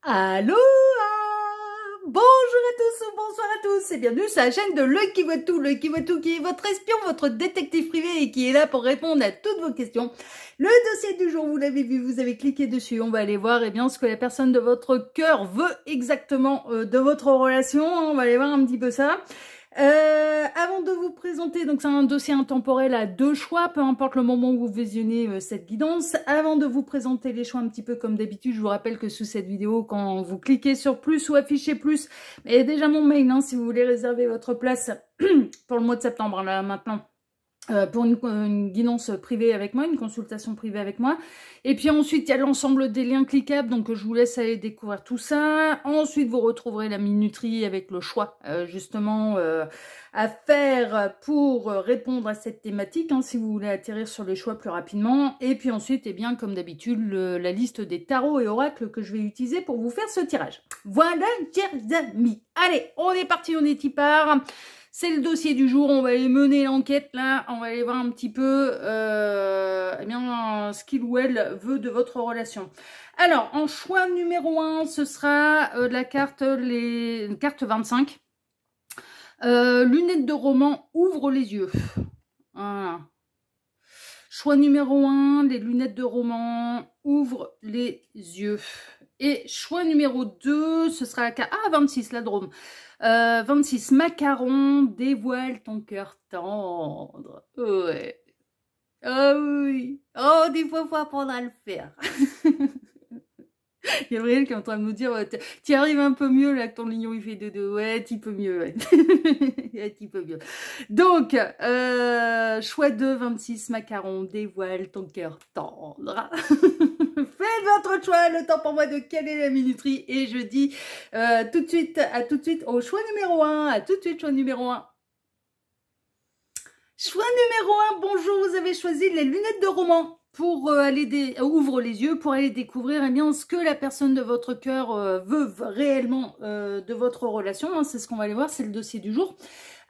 Allô, bonjour à tous ou bonsoir à tous et bienvenue sur la chaîne de L'Œil qui voit tout. L'Œil qui voit tout, qui est votre espion, votre détective privé et qui est là pour répondre à toutes vos questions. Le dossier du jour, vous l'avez vu, vous avez cliqué dessus. On va aller voir ce que la personne de votre cœur veut exactement de votre relation. On va aller voir un petit peu ça. Avant de vous présenter, donc c'est un dossier intemporel à 2 choix, peu importe le moment où vous visionnez cette guidance. Avant de vous présenter les choix un petit peu comme d'habitude, je vous rappelle que sous cette vidéo, quand vous cliquez sur plus ou affichez plus, il y a déjà mon mail si vous voulez réserver votre place pour le mois de septembre, là maintenant. Pour une guidance privée avec moi, une consultation privée avec moi. Et puis ensuite, il y a l'ensemble des liens cliquables, donc je vous laisse aller découvrir tout ça. Ensuite, vous retrouverez la minuterie avec le choix, justement, à faire pour répondre à cette thématique, si vous voulez atterrir sur les choix plus rapidement. Et puis ensuite, bien, comme d'habitude, la liste des tarots et oracles que je vais utiliser pour vous faire ce tirage. Voilà, chers amis. Allez, on est parti, on est y part. C'est le dossier du jour, on va aller mener l'enquête là, on va aller voir un petit peu ce qu'il ou elle veut de votre relation. Alors, en choix numéro 1, ce sera la carte 25. Lunettes de roman, ouvre les yeux. Voilà. Choix numéro 1, les lunettes de roman, ouvre les yeux. Et choix numéro 2, ce sera la carte 26, la Drôme. 26, macaron, dévoile ton cœur tendre. Ouais. Ah oui. Oh, des fois, faut apprendre à le faire. Gabriel qui est en train de nous dire, ouais, tu arrives un peu mieux là que ton lignon il fait dodo. Ouais, tu peux mieux. Ouais. Ouais, tu peux mieux. Donc, choix 2, 26, macaron, dévoile ton cœur tendre. Faites votre choix, le temps pour moi de caler la minuterie et je dis à tout de suite au choix numéro 1, à tout de suite choix numéro 1. Choix numéro 1, bonjour, vous avez choisi les lunettes de roman pour ouvre les yeux pour aller découvrir ce que la personne de votre cœur veut réellement de votre relation. C'est ce qu'on va aller voir, c'est le dossier du jour.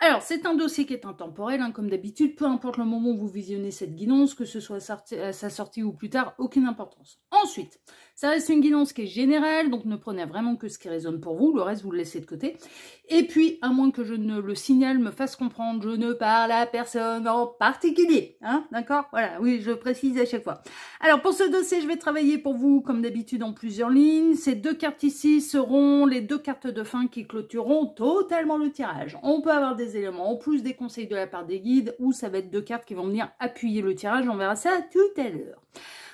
Alors, c'est un dossier qui est intemporel, comme d'habitude, peu importe le moment où vous visionnez cette guidance, que ce soit à sa sortie ou plus tard, aucune importance. Ensuite, ça reste une guidance qui est générale, donc ne prenez vraiment que ce qui résonne pour vous, le reste vous le laissez de côté. Et puis, à moins que je ne le signale, me fasse comprendre, je ne parle à personne en particulier, d'accord? Voilà, oui, je précise à chaque fois. Alors, pour ce dossier, je vais travailler pour vous, comme d'habitude, en plusieurs lignes. Ces 2 cartes ici seront les 2 cartes de fin qui clôtureront totalement le tirage. On peut avoir des éléments en plus des conseils de la part des guides ou ça va être 2 cartes qui vont venir appuyer le tirage. On verra ça tout à l'heure.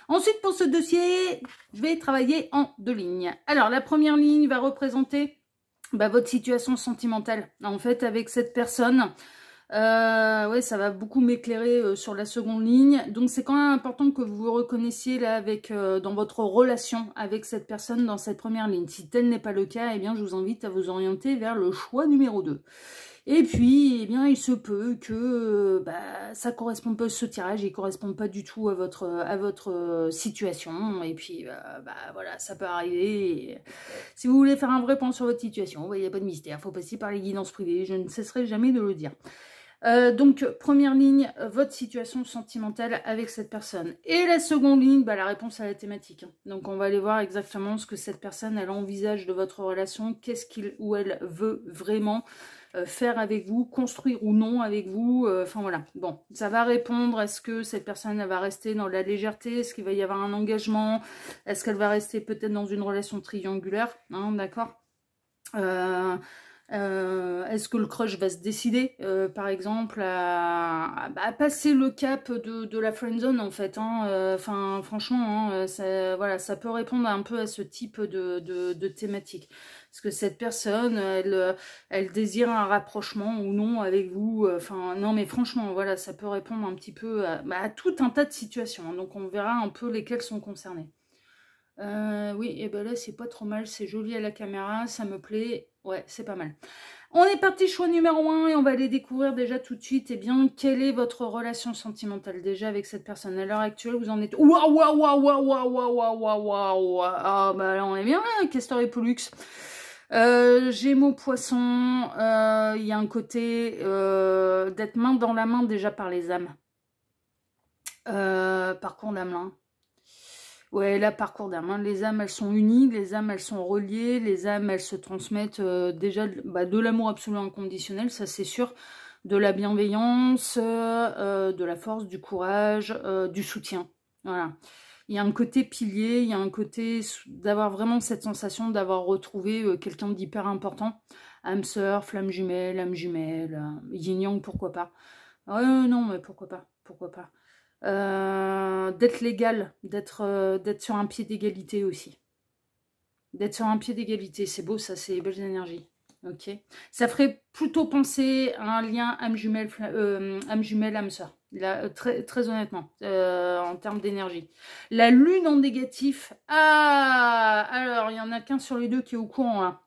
Ensuite, pour ce dossier, je vais travailler en 2 lignes. Alors, la première ligne va représenter votre situation sentimentale. En fait, avec cette personne, ouais, ça va beaucoup m'éclairer sur la seconde ligne. Donc, c'est quand même important que vous vous reconnaissiez là dans votre relation avec cette personne dans cette première ligne. Si tel n'est pas le cas, je vous invite à vous orienter vers le choix numéro 2. Et puis, il se peut que ça corresponde pas, ce tirage, il correspond pas du tout à votre situation. Et puis, voilà, ça peut arriver. Et si vous voulez faire un vrai point sur votre situation, il n'y a pas de mystère, il faut passer par les guidances privées, je ne cesserai jamais de le dire. Donc, première ligne, votre situation sentimentale avec cette personne. Et la seconde ligne, la réponse à la thématique. Donc, on va aller voir exactement ce que cette personne, elle envisage de votre relation, qu'est-ce qu'il ou elle veut vraiment faire avec vous, construire ou non avec vous, voilà. Bon, ça va répondre, est-ce que cette personne, elle va rester dans la légèreté, est-ce qu'il va y avoir un engagement, est-ce qu'elle va rester peut-être dans une relation triangulaire, d'accord. Est-ce que le crush va se décider, par exemple, à passer le cap de la friendzone, en fait, franchement, ça peut répondre un peu à ce type de thématique. Est-ce que cette personne, elle désire un rapprochement ou non avec vous, non, mais franchement, voilà, ça peut répondre un petit peu à tout un tas de situations, donc on verra un peu lesquelles sont concernées. Oui, et là, c'est pas trop mal, c'est joli à la caméra, ça me plaît. Ouais, c'est pas mal. On est parti, choix numéro 1, et on va aller découvrir déjà tout de suite, quelle est votre relation sentimentale déjà avec cette personne. À l'heure actuelle, vous en êtes... Waouh, waouh, waouh, waouh, waouh, waouh, waouh, waouh. Ah, là, on est bien, Castor et Pollux. Gémeaux, Poisson, il y a un côté d'être main dans la main déjà par les âmes. Parcours d'âme, là. Ouais, là, parcours d'âme, hein. Les âmes, elles sont unies, les âmes, elles sont reliées, les âmes, elles se transmettent déjà de l'amour absolu inconditionnel, ça c'est sûr, de la bienveillance, de la force, du courage, du soutien. Voilà. Il y a un côté pilier, il y a un côté d'avoir vraiment cette sensation d'avoir retrouvé quelqu'un d'hyper important. Âme sœur, flamme jumelle, yin-yang, pourquoi pas. Ouais, non, mais pourquoi pas, pourquoi pas. D'être légal, d'être sur un pied d'égalité aussi. D'être sur un pied d'égalité, c'est beau, ça, c'est belles énergies. Ok. Ça ferait plutôt penser à un lien âme jumelle, âme sœur. Là, très, très honnêtement, en termes d'énergie. La lune en négatif. Ah, alors, il y en a qu'un sur les deux qui est au courant, là.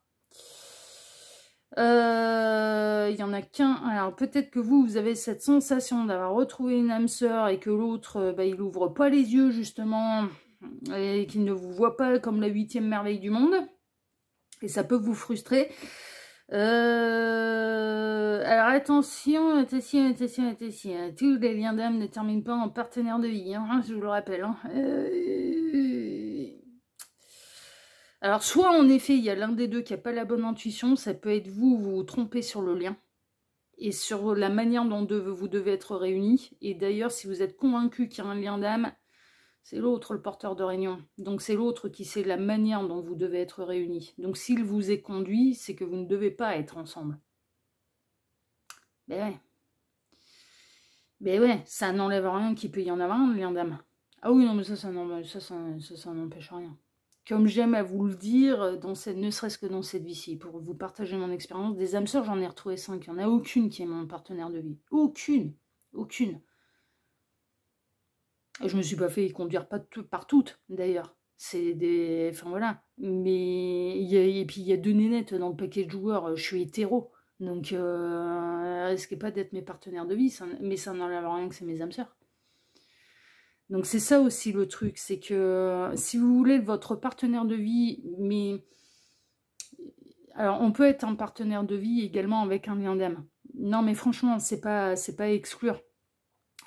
Il y en a qu'un. Alors peut-être que vous avez cette sensation d'avoir retrouvé une âme sœur et que l'autre, il ouvre pas les yeux justement et qu'il ne vous voit pas comme la 8e merveille du monde. Et ça peut vous frustrer. Alors attention. Tous les liens d'âme ne terminent pas en partenaire de vie, hein, je vous le rappelle. Hein. Alors, soit en effet, il y a l'un des deux qui n'a pas la bonne intuition, ça peut être vous vous trompez sur le lien et sur la manière dont vous devez être réunis. Et d'ailleurs, si vous êtes convaincu qu'il y a un lien d'âme, c'est l'autre le porteur de réunion. Donc, c'est l'autre qui sait la manière dont vous devez être réunis. Donc, s'il vous est conduit, c'est que vous ne devez pas être ensemble. Ben ouais. Ben ouais, ça n'enlève rien qu'il peut y en avoir un lien d'âme. Ah oui, non, mais ça n'empêche rien. Comme j'aime à vous le dire, ne serait-ce que dans cette vie-ci, pour vous partager mon expérience, des âmes sœurs, j'en ai retrouvé 5. Il n'y en a aucune qui est mon partenaire de vie. Aucune. Aucune. Et je me suis pas fait conduire par toutes, d'ailleurs. C'est des... Enfin, voilà. Mais... Et puis, il y a 2 nénettes dans le paquet de joueurs. Je suis hétéro. Donc, risquez pas d'être mes partenaires de vie. Mais ça n'enlève rien que c'est mes âmes sœurs. Donc c'est ça aussi le truc, c'est que si vous voulez votre partenaire de vie, mais... Alors on peut être un partenaire de vie également avec un lien d'âme. Non mais franchement, c'est pas exclure.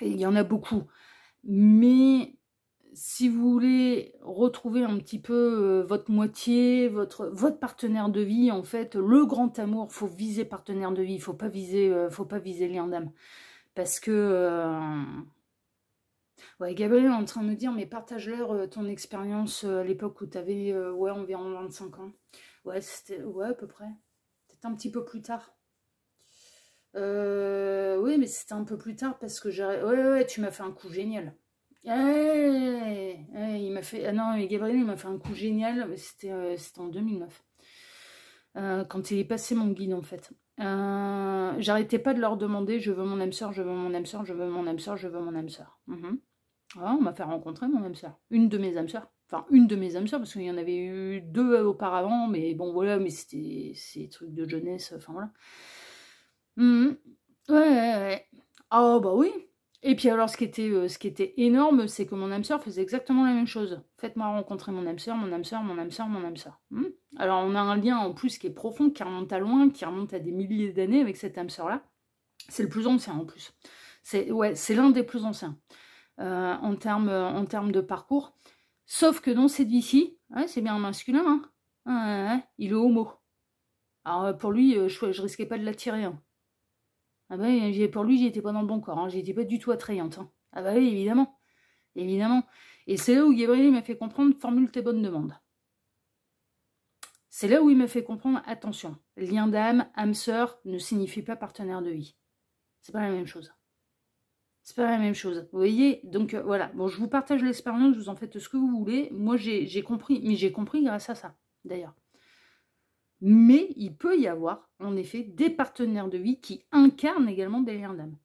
Et il y en a beaucoup. Mais si vous voulez retrouver un petit peu votre moitié, votre partenaire de vie, en fait, le grand amour, faut viser partenaire de vie, faut pas viser lien d'âme. Parce que... Ouais, Gabriel est en train de me dire, mais partage-leur ton expérience à l'époque où tu avais environ 25 ans. Ouais, c'était à peu près. Peut-être un petit peu plus tard. Oui, mais c'était un peu plus tard parce que j'ai... Ouais, tu m'as fait un coup génial. Ouais, il m'a fait... Ah non, mais Gabriel, il m'a fait un coup génial. C'était en 2009. Quand il est passé mon guide, en fait. J'arrêtais pas de leur demander, je veux mon âme sœur, je veux mon âme sœur, je veux mon âme sœur, je veux mon âme sœur. Ah, on m'a fait rencontrer mon âme sœur. Une de mes âmes sœurs. Enfin, une de mes âmes sœurs, parce qu'il y en avait eu 2 auparavant, mais bon, voilà, mais c'était des trucs de jeunesse, enfin voilà. Ouais. Ah, bah oui. Et puis alors, ce qui était énorme, c'est que mon âme sœur faisait exactement la même chose. Faites-moi rencontrer mon âme sœur, mon âme sœur, mon âme sœur, mon âme sœur. Alors, on a un lien en plus qui est profond, qui remonte à loin, qui remonte à des milliers d'années avec cette âme sœur-là. C'est le plus ancien en plus. C'est l'un des plus anciens. En termes de parcours. Sauf que dans cette vie-ci, c'est bien un masculin, hein, il est homo. Alors pour lui, je risquais pas de l'attirer. Hein. Ah bah pour lui, j'étais pas dans le bon corps, hein, j'étais pas du tout attrayante. Hein. Ah bah oui, évidemment. Évidemment. Et c'est là où Gabriel m'a fait comprendre, formule tes bonnes demandes. C'est là où il m'a fait comprendre, attention, lien d'âme, âme sœur, ne signifie pas partenaire de vie. C'est pas la même chose. C'est pas la même chose. Vous voyez? Donc voilà. Bon, je vous partage l'expérience, vous en faites ce que vous voulez. Moi, j'ai compris. Mais j'ai compris grâce à ça, d'ailleurs. Mais il peut y avoir, en effet, des partenaires de vie qui incarnent également des liens d'âme.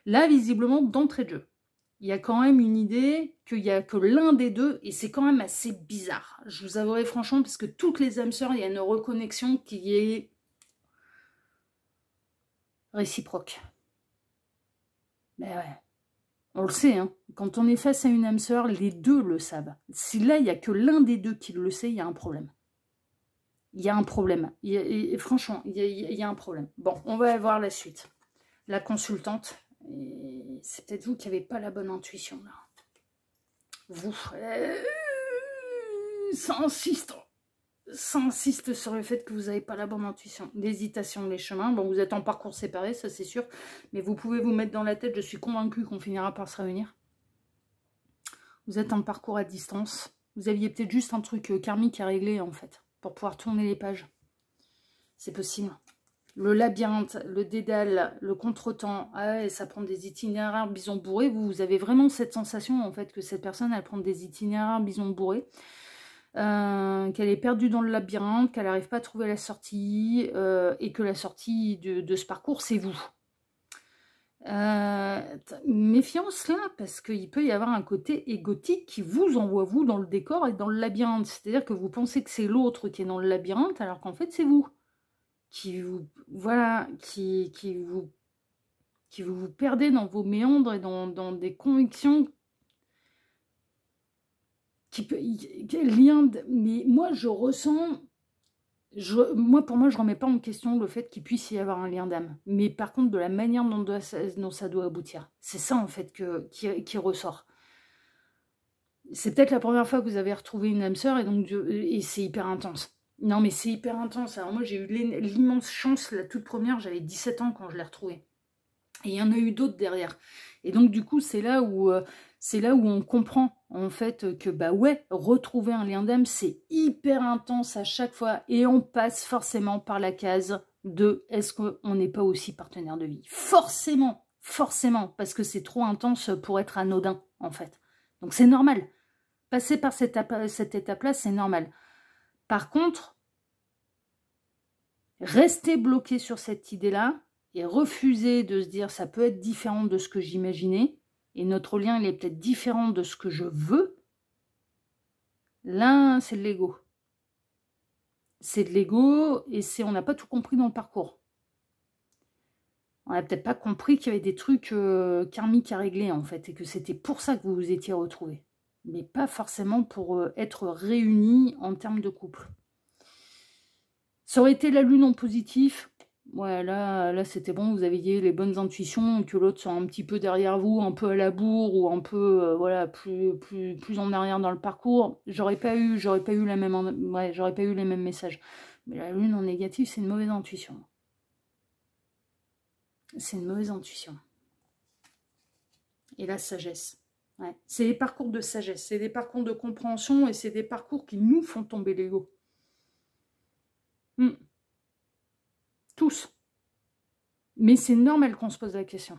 Là, visiblement, d'entrée de jeu, il y a quand même une idée qu'il n'y a que l'un des deux, et c'est quand même assez bizarre. Je vous avouerai franchement, parce que toutes les âmes sœurs, il y a une reconnexion qui est réciproque. Mais ouais. On le sait, hein. Quand on est face à une âme sœur, les deux le savent. Si là, il n'y a que l'un des deux qui le sait, il y a un problème. Il y a un problème. Franchement, il y a un problème. Bon, on va voir la suite. La consultante, c'est peut-être vous qui n'avez pas la bonne intuition, là. Vous. ça insiste sur le fait que vous n'avez pas la bonne intuition. L'hésitation, les chemins. Bon, vous êtes en parcours séparé, ça c'est sûr. Mais vous pouvez vous mettre dans la tête, je suis convaincue qu'on finira par se réunir. Vous êtes en parcours à distance. Vous aviez peut-être juste un truc karmique à régler, en fait, pour pouvoir tourner les pages. C'est possible. Le labyrinthe, le dédale, le contretemps, ah ouais, ça prend des itinéraires bison bourrés. Vous avez vraiment cette sensation, en fait, que cette personne, elle prend des itinéraires bison bourrés. Qu'elle est perdue dans le labyrinthe, qu'elle n'arrive pas à trouver la sortie, et que la sortie de ce parcours, c'est vous. Méfiance là, parce qu'il peut y avoir un côté égotique qui vous envoie vous dans le décor et dans le labyrinthe. C'est-à-dire que vous pensez que c'est l'autre qui est dans le labyrinthe, alors qu'en fait c'est vous. Qui vous, voilà, qui vous perdez dans vos méandres et dans des convictions qui peut... Mais moi je ressens... pour moi, je ne remets pas en question le fait qu'il puisse y avoir un lien d'âme. Mais par contre, de la manière dont ça doit aboutir. C'est ça, en fait, qui ressort. C'est peut-être la première fois que vous avez retrouvé une âme sœur, et c'est hyper intense. Non, mais c'est hyper intense. Alors moi, j'ai eu l'immense chance, la toute première, j'avais 17 ans quand je l'ai retrouvée. Et il y en a eu d'autres derrière. Et donc, du coup, c'est là où on comprend, en fait, que, bah ouais, retrouver un lien d'âme, c'est hyper intense à chaque fois. Et on passe forcément par la case de « est-ce qu'on n'est pas aussi partenaire de vie ?» Forcément, forcément, parce que c'est trop intense pour être anodin, en fait. Donc, c'est normal. Passer par cette étape-là, c'est normal. Par contre, rester bloqué sur cette idée-là, et refuser de se dire ça peut être différent de ce que j'imaginais, et notre lien il est peut-être différent de ce que je veux, là c'est de l'ego. C'est de l'ego, et on n'a pas tout compris dans le parcours. On n'a peut-être pas compris qu'il y avait des trucs karmiques à régler en fait, et que c'était pour ça que vous vous étiez retrouvés. Mais pas forcément pour être réunis en termes de couple. Ça aurait été la lune en positif. Ouais, là c'était bon, vous aviez les bonnes intuitions, que l'autre soit un petit peu derrière vous, un peu à la bourre, ou un peu, voilà, plus en arrière dans le parcours. J'aurais pas eu j'aurais pas eu les mêmes messages. Mais la lune en négatif, c'est une mauvaise intuition. C'est une mauvaise intuition. Et la sagesse. Ouais. C'est des parcours de sagesse, c'est des parcours de compréhension, et c'est des parcours qui nous font tomber l'ego. Tous. Mais c'est normal qu'on se pose la question.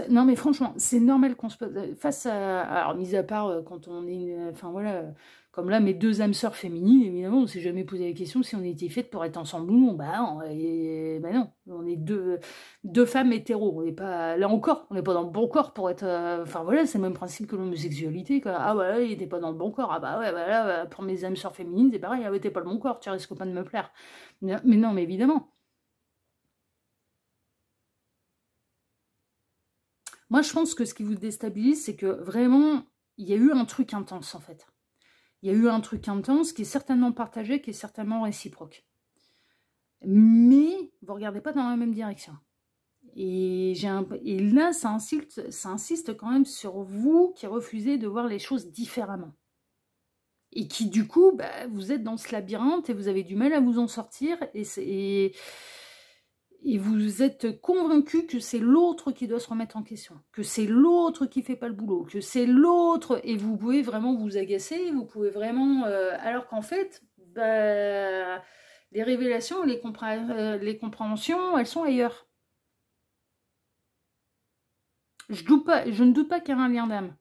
Non, mais franchement, c'est normal qu'on se pose... Face à... Alors, mis à part quand on est... Enfin, voilà, comme là, mes deux âmes sœurs féminines, évidemment, on ne s'est jamais posé la question si on était faites pour être ensemble ou non. Bah non, on est deux femmes hétéros. On n'est pas... Là encore, on n'est pas dans le bon corps pour être... Enfin, voilà, c'est le même principe que l'homosexualité, quoi. Ah, voilà, il n'était pas dans le bon corps. Ah, bah ouais, voilà, pour mes âmes sœurs féminines, c'est pareil, il n'était pas le bon corps, tu risques pas de me plaire. Mais non, mais évidemment. Moi, je pense que ce qui vous déstabilise, c'est que vraiment, il y a eu un truc intense, en fait. Il y a eu un truc intense qui est certainement partagé, qui est certainement réciproque. Mais vous ne regardez pas dans la même direction. Et là, ça insiste quand même sur vous qui refusez de voir les choses différemment. Et qui, du coup, bah, vous êtes dans ce labyrinthe et vous avez du mal à vous en sortir. Et vous êtes convaincu que c'est l'autre qui doit se remettre en question, que c'est l'autre qui fait pas le boulot, que c'est l'autre, et vous pouvez vraiment vous agacer, vous pouvez vraiment... alors qu'en fait, bah, les révélations, les compréhensions, elles sont ailleurs. Je ne doute pas qu'il y a un lien d'âme.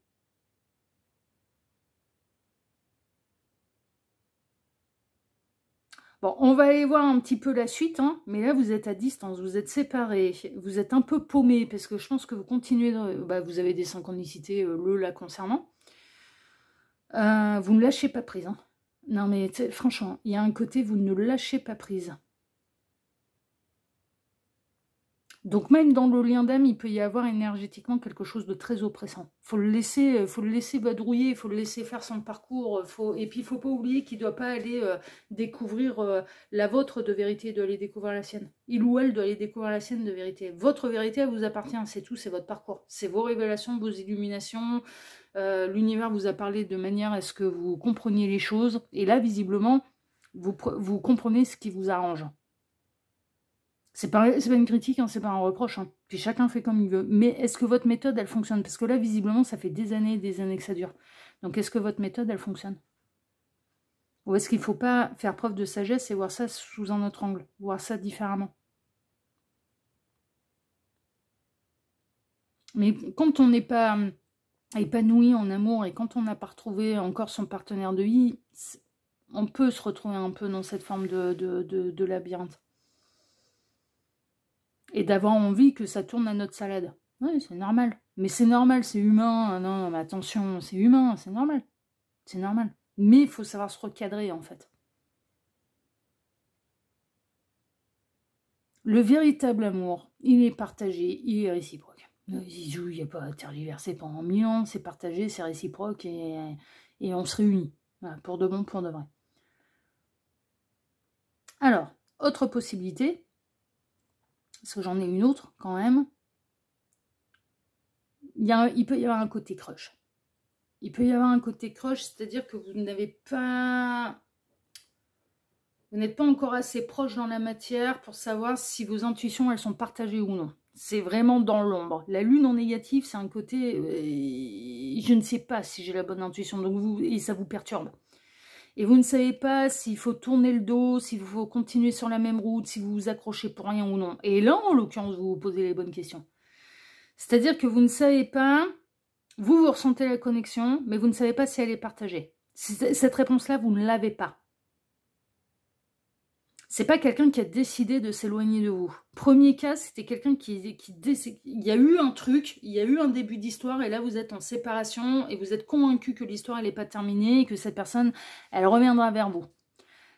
Bon, on va aller voir un petit peu la suite, hein, mais là, vous êtes à distance, vous êtes séparés, vous êtes un peu paumés, parce que je pense que vous continuez, vous avez des synchronicités, là, concernant. Vous ne lâchez pas prise. Hein. Non, mais franchement, il y a un côté, vous ne lâchez pas prise. Donc même dans le lien d'âme, il peut y avoir énergétiquement quelque chose de très oppressant. Faut le laisser vadrouiller, il faut le laisser faire son parcours. Et puis il faut pas oublier qu'il ne doit pas aller découvrir la vôtre de vérité, il doit aller découvrir la sienne. Il ou elle doit aller découvrir la sienne de vérité. Votre vérité, elle vous appartient, c'est tout, c'est votre parcours. C'est vos révélations, vos illuminations. L'univers vous a parlé de manière à ce que vous compreniez les choses. Et là, visiblement, vous comprenez ce qui vous arrange. C'est pas une critique, hein, c'est pas un reproche. Hein. Puis chacun fait comme il veut. Mais est-ce que votre méthode, elle fonctionne? Parce que là, visiblement, ça fait des années que ça dure. Donc, est-ce que votre méthode, elle fonctionne? Ou est-ce qu'il ne faut pas faire preuve de sagesse et voir ça sous un autre angle? Voir ça différemment? Mais quand on n'est pas épanoui en amour et quand on n'a pas retrouvé encore son partenaire de vie, on peut se retrouver un peu dans cette forme de labyrinthe. Et d'avoir envie que ça tourne à notre salade. Oui, c'est normal. Mais c'est normal, c'est humain. Non, mais attention, c'est humain, c'est normal. C'est normal. Mais il faut savoir se recadrer, en fait. Le véritable amour, il est partagé, il est réciproque. Il n'y a pas à tergiverser pendant 1000 ans, c'est partagé, c'est réciproque et on se réunit. Voilà, pour de bon, pour de vrai. Alors, autre possibilité, parce que j'en ai une autre quand même, il peut y avoir un côté crush. Il peut y avoir un côté crush, c'est-à-dire que vous n'êtes pas encore assez proche dans la matière pour savoir si vos intuitions, elles sont partagées ou non. C'est vraiment dans l'ombre. La lune en négatif, c'est un côté, je ne sais pas si j'ai la bonne intuition, donc et ça vous perturbe. Et vous ne savez pas s'il faut tourner le dos, s'il faut continuer sur la même route, si vous vous accrochez pour rien ou non. Et là, en l'occurrence, vous vous posez les bonnes questions. C'est-à-dire que vous ne savez pas, vous ressentez la connexion, mais vous ne savez pas si elle est partagée. Cette réponse-là, vous ne l'avez pas. C'est pas quelqu'un qui a décidé de s'éloigner de vous. Premier cas, c'était quelqu'un il y a eu un truc, il y a eu un début d'histoire, et là vous êtes en séparation, et vous êtes convaincu que l'histoire elle n'est pas terminée, et que cette personne, elle reviendra vers vous.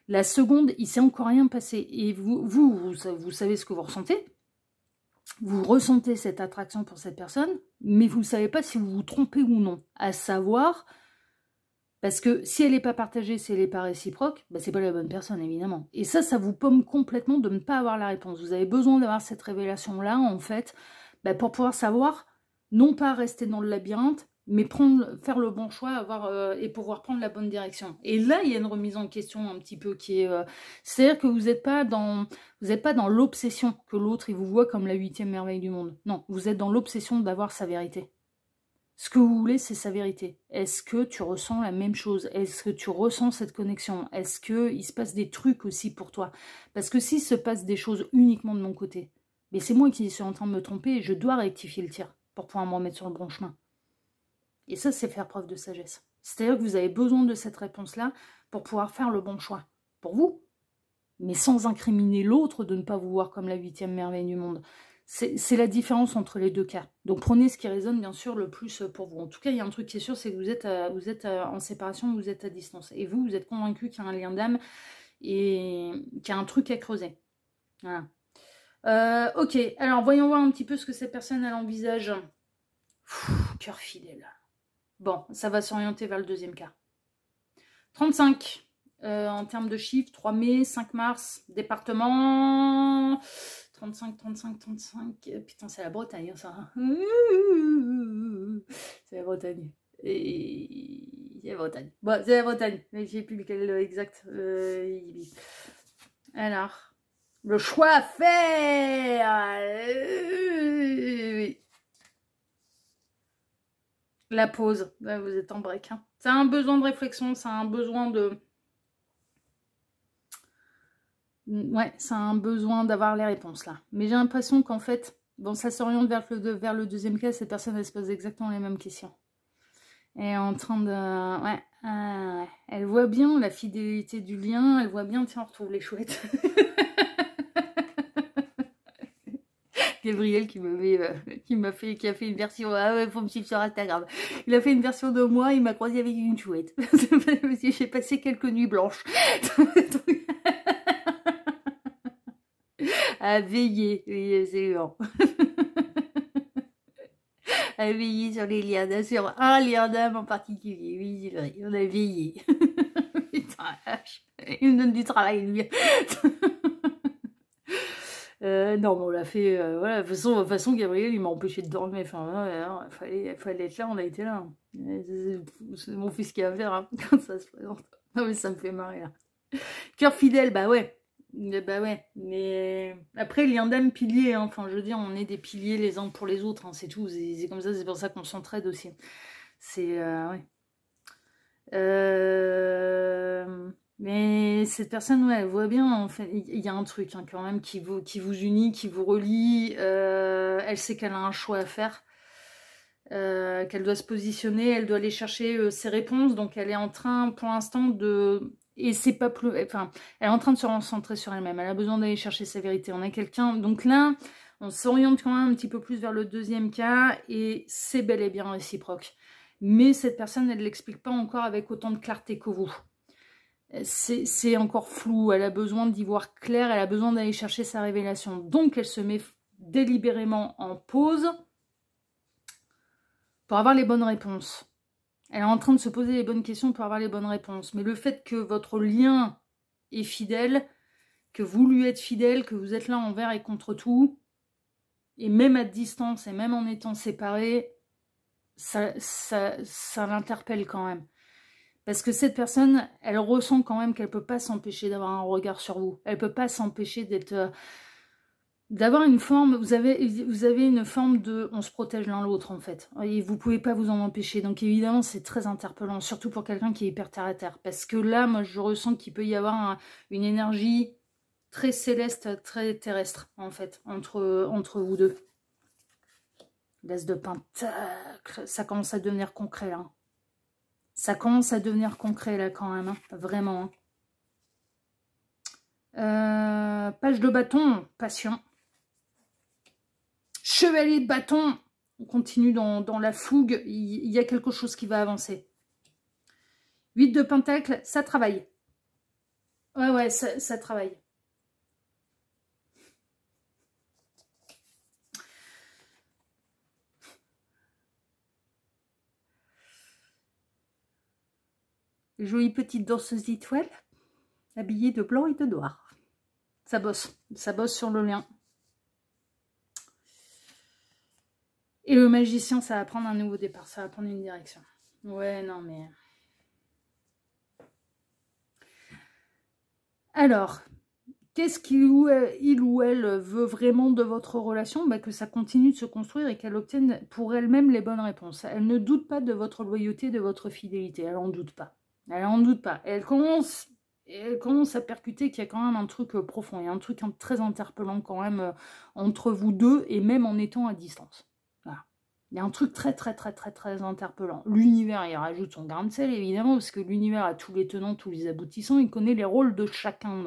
La seconde, il s'est encore rien passé, et vous savez ce que vous ressentez. Vous ressentez cette attraction pour cette personne, mais vous ne savez pas si vous vous trompez ou non. À savoir... Parce que si elle n'est pas partagée, si elle n'est pas réciproque, bah c'est pas la bonne personne, évidemment. Et ça vous paume complètement de ne pas avoir la réponse. Vous avez besoin d'avoir cette révélation-là, en fait, bah pour pouvoir savoir, non pas rester dans le labyrinthe, mais faire le bon choix, et pouvoir prendre la bonne direction. Et là, il y a une remise en question un petit peu qui est... C'est-à-dire que vous n'êtes pas dans l'obsession que l'autre, il vous voit comme la 8e merveille du monde. Non, vous êtes dans l'obsession d'avoir sa vérité. Ce que vous voulez, c'est sa vérité. Est-ce que tu ressens la même chose? Est-ce que tu ressens cette connexion? Est-ce qu'il se passe des trucs aussi pour toi? Parce que s'il se passe des choses uniquement de mon côté, mais c'est moi qui suis en train de me tromper et je dois rectifier le tir pour pouvoir me remettre sur le bon chemin. Et ça, c'est faire preuve de sagesse. C'est-à-dire que vous avez besoin de cette réponse-là pour pouvoir faire le bon choix. Pour vous, mais sans incriminer l'autre de ne pas vous voir comme la 8e merveille du monde. C'est la différence entre les deux cas. Donc prenez ce qui résonne bien sûr le plus pour vous. En tout cas, il y a un truc qui est sûr, c'est que vous êtes en séparation, vous êtes à distance. Et vous êtes convaincu qu'il y a un lien d'âme et qu'il y a un truc à creuser. Voilà. Ok, alors voyons voir un petit peu ce que cette personne elle envisage. Cœur fidèle. Bon, ça va s'orienter vers le deuxième cas. 35. En termes de chiffres, 3 mai, 5 mars, département... 35. Putain, c'est la Bretagne, hein, ça. C'est la Bretagne. C'est la Bretagne. Bon, c'est la Bretagne. Mais j'ai plus lequel exact. Alors, le choix à faire. La pause. Là, vous êtes en break. Hein. C'est un besoin de réflexion, c'est un besoin de... Ouais, c'est un besoin d'avoir les réponses là. Mais j'ai l'impression qu'en fait, bon, ça s'oriente vers le deuxième cas, cette personne elle se pose exactement les mêmes questions. Elle est en train de... Ouais, elle voit bien la fidélité du lien, elle voit bien, tiens, on retrouve les chouettes. Gabriel qui a fait une version, ah ouais, faut me suivre sur Instagram. Il a fait une version de moi, il m'a croisé avec une chouette. J'ai passé quelques nuits blanches. À veiller, oui, c'est bon. À veiller sur les liens d'âme, sur un lien d'âme en particulier. Oui, c'est vrai, on a veillé. Putain, il me donne du travail, lui. Non, mais on l'a fait, voilà, de toute façon, Gabriel, il m'a empêché de dormir, enfin, ouais, fallait être là, on a été là. C'est mon fils qui a à faire, hein, quand ça se présente. Non, mais ça me fait marrer, là. Cœur fidèle, bah ouais. Bah ouais, mais après, lien d'âme, pilier, hein. Enfin, je veux dire, on est des piliers les uns pour les autres, hein, c'est tout, c'est comme ça, c'est pour ça qu'on s'entraide aussi. C'est, ouais. Mais cette personne, ouais, elle voit bien, en fait, il y a un truc hein, quand même qui vous unit, qui vous relie. Elle sait qu'elle a un choix à faire, qu'elle doit se positionner, elle doit aller chercher ses réponses. Donc elle est en train, pour l'instant, de... Et c'est pas plus... Enfin, elle est en train de se recentrer sur elle-même. Elle a besoin d'aller chercher sa vérité. On a quelqu'un... Donc là, on s'oriente quand même un petit peu plus vers le deuxième cas. Et c'est bel et bien réciproque. Mais cette personne, elle ne l'explique pas encore avec autant de clarté que vous. C'est encore flou, elle a besoin d'y voir clair, elle a besoin d'aller chercher sa révélation. Donc elle se met délibérément en pause pour avoir les bonnes réponses. Elle est en train de se poser les bonnes questions pour avoir les bonnes réponses. Mais le fait que votre lien est fidèle, que vous lui êtes fidèle, que vous êtes là envers et contre tout, et même à distance et même en étant séparés, ça l'interpelle quand même. Parce que cette personne, elle ressent quand même qu'elle ne peut pas s'empêcher d'avoir un regard sur vous. Elle ne peut pas s'empêcher d'être... d'avoir une forme... Vous avez une forme de... On se protège l'un l'autre, en fait. Et vous ne pouvez pas vous en empêcher. Donc évidemment, c'est très interpellant. Surtout pour quelqu'un qui est hyper terre-à-terre. Parce que là, moi, je ressens qu'il peut y avoir une énergie très céleste, très terrestre, en fait, entre vous deux. L'As de Pentacle. Ça commence à devenir concret, là. Ça commence à devenir concret, là, quand même. Hein. Vraiment. Page de bâton, passion. Chevalier de bâton. On continue dans la fougue. Il y a quelque chose qui va avancer. 8 de pentacle, ça travaille. Ouais, ça travaille. Jolie petite danseuse d'étoiles, habillée de blanc et de noir. Ça bosse sur le lien. Et le magicien, ça va prendre un nouveau départ, ça va prendre une direction. Ouais, non mais... Alors, qu'est-ce qu'il ou elle veut vraiment de votre relation? Bah, que ça continue de se construire et qu'elle obtienne pour elle-même les bonnes réponses. Elle ne doute pas de votre loyauté, de votre fidélité. Elle n'en doute pas. Elle n'en doute pas. Et elle commence à percuter qu'il y a quand même un truc profond. Il y a un truc très interpellant quand même entre vous deux et même en étant à distance. Voilà. Il y a un truc très interpellant. L'univers, il rajoute son grain de sel, évidemment, parce que l'univers a tous les tenants, tous les aboutissants. Il connaît les rôles de chacun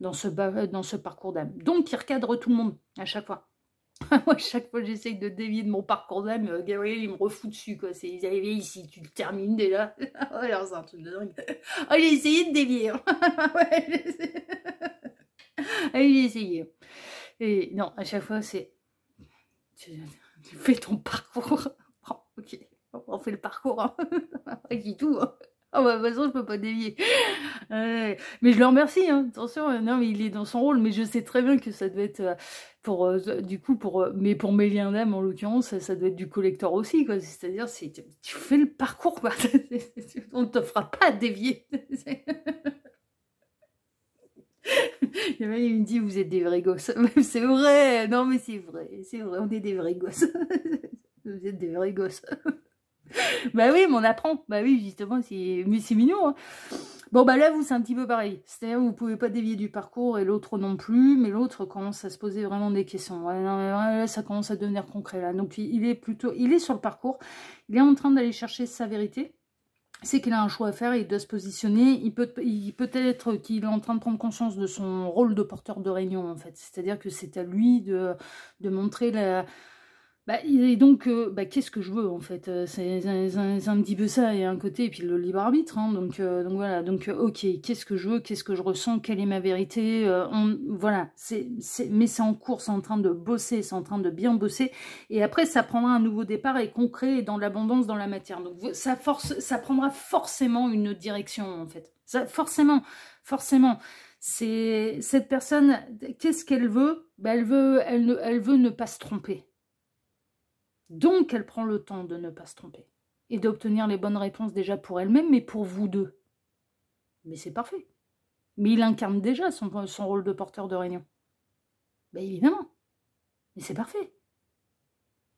dans ce parcours d'âme. Donc, il recadre tout le monde, à chaque fois. Moi, chaque fois que j'essaye de dévier de mon parcours d'âme, Gabriel, il me refout dessus, quoi. C'est, ils arrivent ici, tu le termines déjà. Alors, c'est un truc de dingue. Oh, j'ai essayé de dévier. Ouais, j'ai essayé. Allez, j'ai essayé. Et non, à chaque fois, c'est... Tu fais ton parcours. Oh, ok, on fait le parcours. Hein. Après, qui tout. Hein. Oh, bah, de toute façon, je peux pas dévier. Mais je le remercie, hein. Attention, non, mais il est dans son rôle. Mais je sais très bien que ça doit être mais pour mes liens d'âme, en l'occurrence, ça doit être du collector aussi, quoi. C'est-à-dire, tu fais le parcours, quoi. On ne te fera pas dévier. Il me dit, vous êtes des vrais gosses. C'est vrai, non mais c'est vrai, on est des vrais gosses. Vous êtes des vrais gosses. Bah oui, mais on apprend. Bah oui, justement, mais c'est mignon. Hein. Bon, bah là, vous, c'est un petit peu pareil. C'est-à-dire, vous pouvez pas dévier du parcours et l'autre non plus, mais l'autre commence à se poser vraiment des questions. Ouais, non, là, ça commence à devenir concret, là. Donc, il est sur le parcours. Il est en train d'aller chercher sa vérité. C'est qu'il a un choix à faire, il doit se positionner, il peut-être qu'il est en train de prendre conscience de son rôle de porteur de réunion, en fait. C'est-à-dire que c'est à lui de montrer Et donc, qu'est-ce que je veux en fait? C'est un petit peu ça, il y a un côté, et puis le libre arbitre, hein, donc voilà, donc ok, qu'est-ce que je veux, qu'est-ce que je ressens, quelle est ma vérité, voilà, mais c'est en cours, c'est en train de bosser, c'est en train de bien bosser, et après ça prendra un nouveau départ et concret, et dans l'abondance, dans la matière, donc ça prendra forcément une direction en fait, ça, forcément, c'est cette personne, qu'est-ce qu'elle veut? Elle veut ne pas se tromper. Donc, elle prend le temps de ne pas se tromper et d'obtenir les bonnes réponses déjà pour elle-même, mais pour vous deux. Mais c'est parfait. Mais il incarne déjà son rôle de porteur de réunion. Ben évidemment. Mais c'est parfait.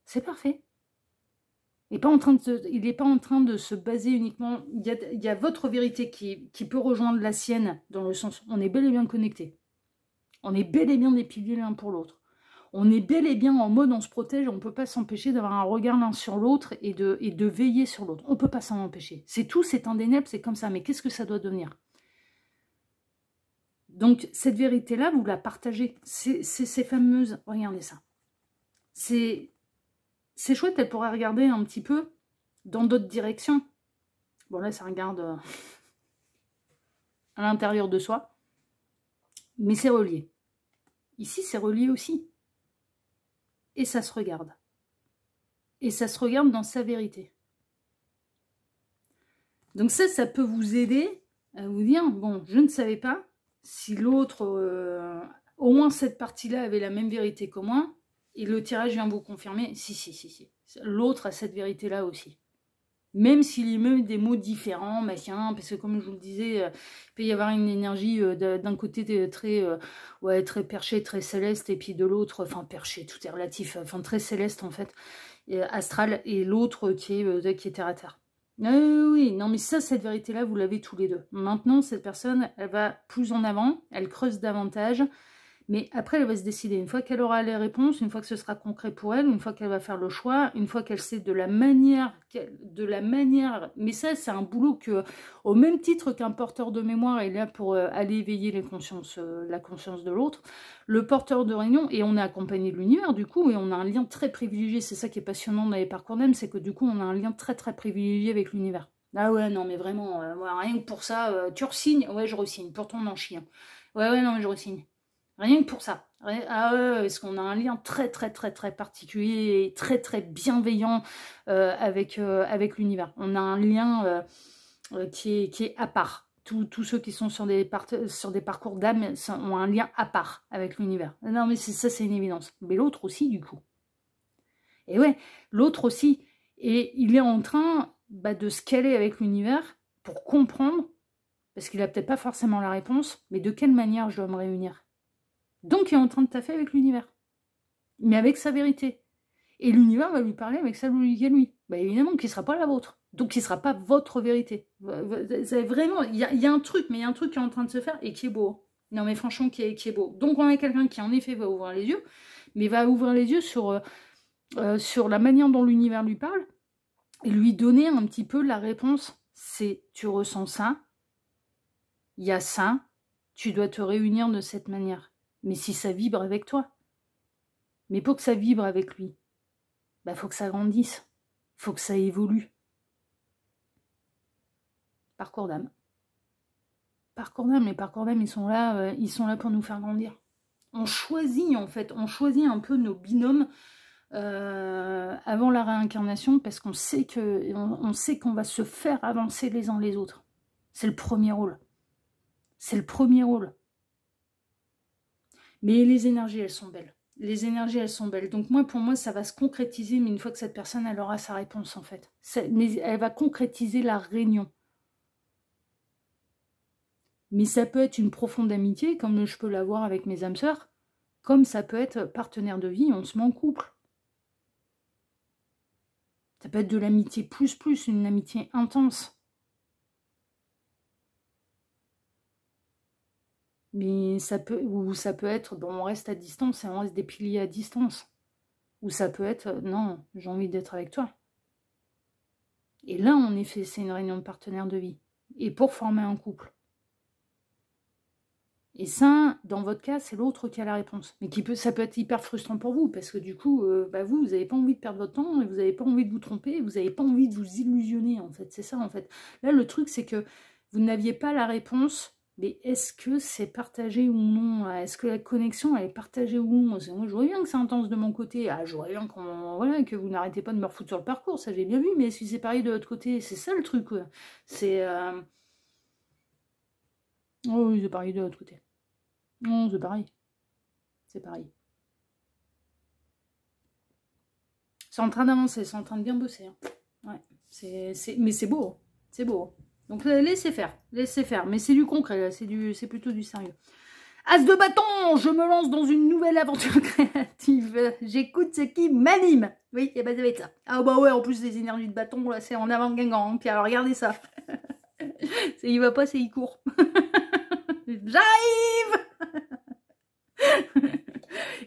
C'est parfait. Il n'est pas en train de se baser uniquement... Il y a votre vérité qui peut rejoindre la sienne, dans le sens on est bel et bien connectés. On est bel et bien des piliers l'un pour l'autre. On est bel et bien en mode on se protège, on ne peut pas s'empêcher d'avoir un regard l'un sur l'autre et de veiller sur l'autre. On ne peut pas s'en empêcher. C'est tout, c'est indéniable, c'est comme ça. Mais qu'est-ce que ça doit devenir? Donc, cette vérité-là, vous la partagez. C'est ces fameuses... Regardez ça. C'est chouette, elle pourrait regarder un petit peu dans d'autres directions. Bon, là, ça regarde à l'intérieur de soi. Mais c'est relié. Ici, c'est relié aussi. Et ça se regarde. Et ça se regarde dans sa vérité. Donc ça peut vous aider à vous dire, bon, je ne savais pas si l'autre, au moins cette partie-là avait la même vérité que moi, et le tirage vient vous confirmer, si. L'autre a cette vérité-là aussi. Même s'il y met des mots différents, machin, parce que comme je vous le disais, il peut y avoir une énergie d'un côté très perché, très céleste, et puis de l'autre, enfin perché, tout est relatif, enfin très céleste en fait, astral, et l'autre qui est terre à terre. Oui, non mais ça, cette vérité-là, vous l'avez tous les deux. Maintenant, cette personne, elle va plus en avant, elle creuse davantage, mais après, elle va se décider. Une fois qu'elle aura les réponses, une fois que ce sera concret pour elle, une fois qu'elle va faire le choix, une fois qu'elle sait de la manière... Mais ça, c'est un boulot que, au même titre qu'un porteur de mémoire est là pour aller éveiller la conscience de l'autre, le porteur de réunion, et on est accompagné de l'univers, du coup, et on a un lien très privilégié. C'est ça qui est passionnant dans les parcours d'âme, c'est que du coup, on a un lien très très privilégié avec l'univers. Ah ouais, non, mais vraiment, rien que pour ça, tu re-signes? Ouais, je re-signe. Pourtant, on en chie. Ouais, non, mais je re-signe. Rien que pour ça. Ah ouais, parce qu'on a un lien très très très très particulier et très très bienveillant avec l'univers. On a un lien qui est à part. Tous ceux qui sont sur des parcours d'âme ont un lien à part avec l'univers. Non mais ça c'est une évidence. Mais l'autre aussi du coup. Et ouais, l'autre aussi. Et il est en train de se caler avec l'univers pour comprendre, parce qu'il n'a peut-être pas forcément la réponse, mais de quelle manière je dois me réunir. Donc, il est en train de taffer avec l'univers. Mais avec sa vérité. Et l'univers va lui parler avec sa logique à lui. Évidemment qu'il ne sera pas la vôtre. Donc, il ne sera pas votre vérité. C'est vraiment... Il y a un truc, mais il y a un truc qui est en train de se faire et qui est beau. Non, mais franchement, qui est beau. Donc, on a quelqu'un qui, en effet, va ouvrir les yeux, mais va ouvrir les yeux sur la manière dont l'univers lui parle et lui donner un petit peu la réponse. C'est, tu ressens ça, il y a ça, tu dois te réunir de cette manière. Mais si ça vibre avec toi. Mais pour que ça vibre avec lui, faut que ça grandisse. Faut que ça évolue. Parcours d'âme. Parcours d'âme, les parcours d'âme, ils sont là pour nous faire grandir. On choisit, en fait, un peu nos binômes avant la réincarnation parce qu'on sait qu'on va se faire avancer les uns les autres. C'est le premier rôle. C'est le premier rôle. Mais les énergies, elles sont belles. Les énergies, elles sont belles. Donc pour moi, ça va se concrétiser, mais une fois que cette personne, elle aura sa réponse, en fait. Mais elle va concrétiser la réunion. Mais ça peut être une profonde amitié, comme je peux l'avoir avec mes âmes sœurs, comme ça peut être partenaire de vie, on se met en couple. Ça peut être de l'amitié plus, une amitié intense. Mais ça peut être, bon, on reste à distance et on reste des piliers à distance. Ou ça peut être, non, j'ai envie d'être avec toi. Et là, en effet, c'est une réunion de partenaires de vie. Et pour former un couple. Et ça, dans votre cas, c'est l'autre qui a la réponse. Mais ça peut être hyper frustrant pour vous, parce que du coup, vous n'avez pas envie de perdre votre temps, et vous n'avez pas envie de vous tromper, vous n'avez pas envie de vous illusionner, en fait. C'est ça, en fait. Là, le truc, c'est que vous n'aviez pas la réponse, mais est-ce que c'est partagé ou non? Est-ce que la connexion, elle est partagée ou non? Moi, je vois bien que c'est intense de mon côté. Je vois bien que vous n'arrêtez pas de me refoutre sur le parcours, ça j'ai bien vu, mais si c'est pareil de l'autre côté, c'est ça le truc, quoi. C'est... Oh oui, c'est pareil de l'autre côté. Non, c'est pareil. C'est pareil. C'est en train d'avancer, c'est en train de bien bosser. Hein. Ouais. Mais c'est beau. Hein. C'est beau. Donc laissez faire. Laissez faire. Mais c'est du concret, là. C'est plutôt du sérieux. As de bâton, je me lance dans une nouvelle aventure créative. J'écoute ce qui m'anime. Oui, et ça va être ça. Ah bah ouais, en plus des énergies de bâton, là, c'est en avant Guingamp. Hein. Puis alors, regardez ça. Il va pas, c'est il court. J'arrive.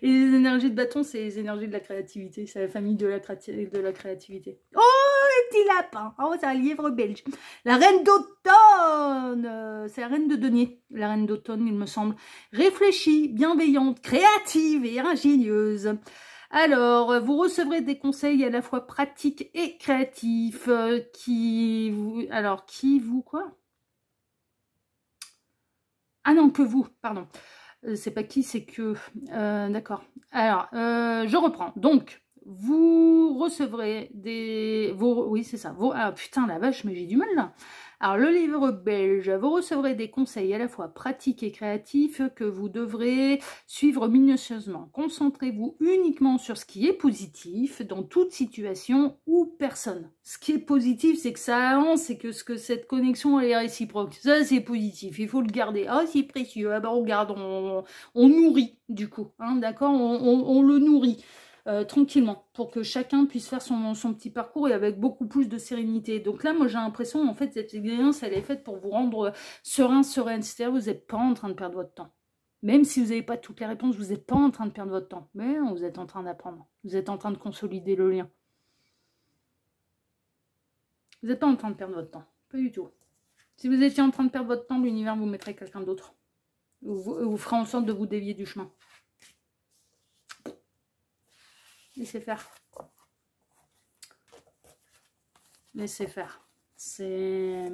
Et les énergies de bâton, c'est les énergies de la créativité. C'est la famille de la créativité. Oh, le petit lapin. Oh, c'est un lièvre belge. La reine d'automne. C'est la reine de denier. La reine d'automne, il me semble. Réfléchie, bienveillante, créative et ingénieuse. Alors, vous recevrez des conseils à la fois pratiques et créatifs qui vous quoi? Ah non, que vous, pardon. C'est pas qui, c'est que... D'accord. Alors, je reprends. Donc, vous recevrez des... Oui, c'est ça. Ah, putain, la vache, mais j'ai du mal, là. Alors, le livre belge, vous recevrez des conseils à la fois pratiques et créatifs que vous devrez suivre minutieusement. Concentrez-vous uniquement sur ce qui est positif dans toute situation ou personne. Ce qui est positif, c'est que ça avance, c'est que cette connexion elle est réciproque. Ça, c'est positif, il faut le garder. Ah, c'est précieux. Ah, bah, on garde, on nourrit, du coup. Hein, d'accord, on le nourrit. Tranquillement, pour que chacun puisse faire son petit parcours et avec beaucoup plus de sérénité. Donc là, moi, j'ai l'impression, en fait, cette expérience, elle est faite pour vous rendre sereine. C'est-à-dire, vous n'êtes pas en train de perdre votre temps. Même si vous n'avez pas toutes les réponses, vous n'êtes pas en train de perdre votre temps. Mais non, vous êtes en train d'apprendre. Vous êtes en train de consolider le lien. Vous n'êtes pas en train de perdre votre temps. Pas du tout. Si vous étiez en train de perdre votre temps, l'univers vous mettrait quelqu'un d'autre. Vous fera en sorte de vous dévier du chemin. Laissez faire. Laissez faire. C'est...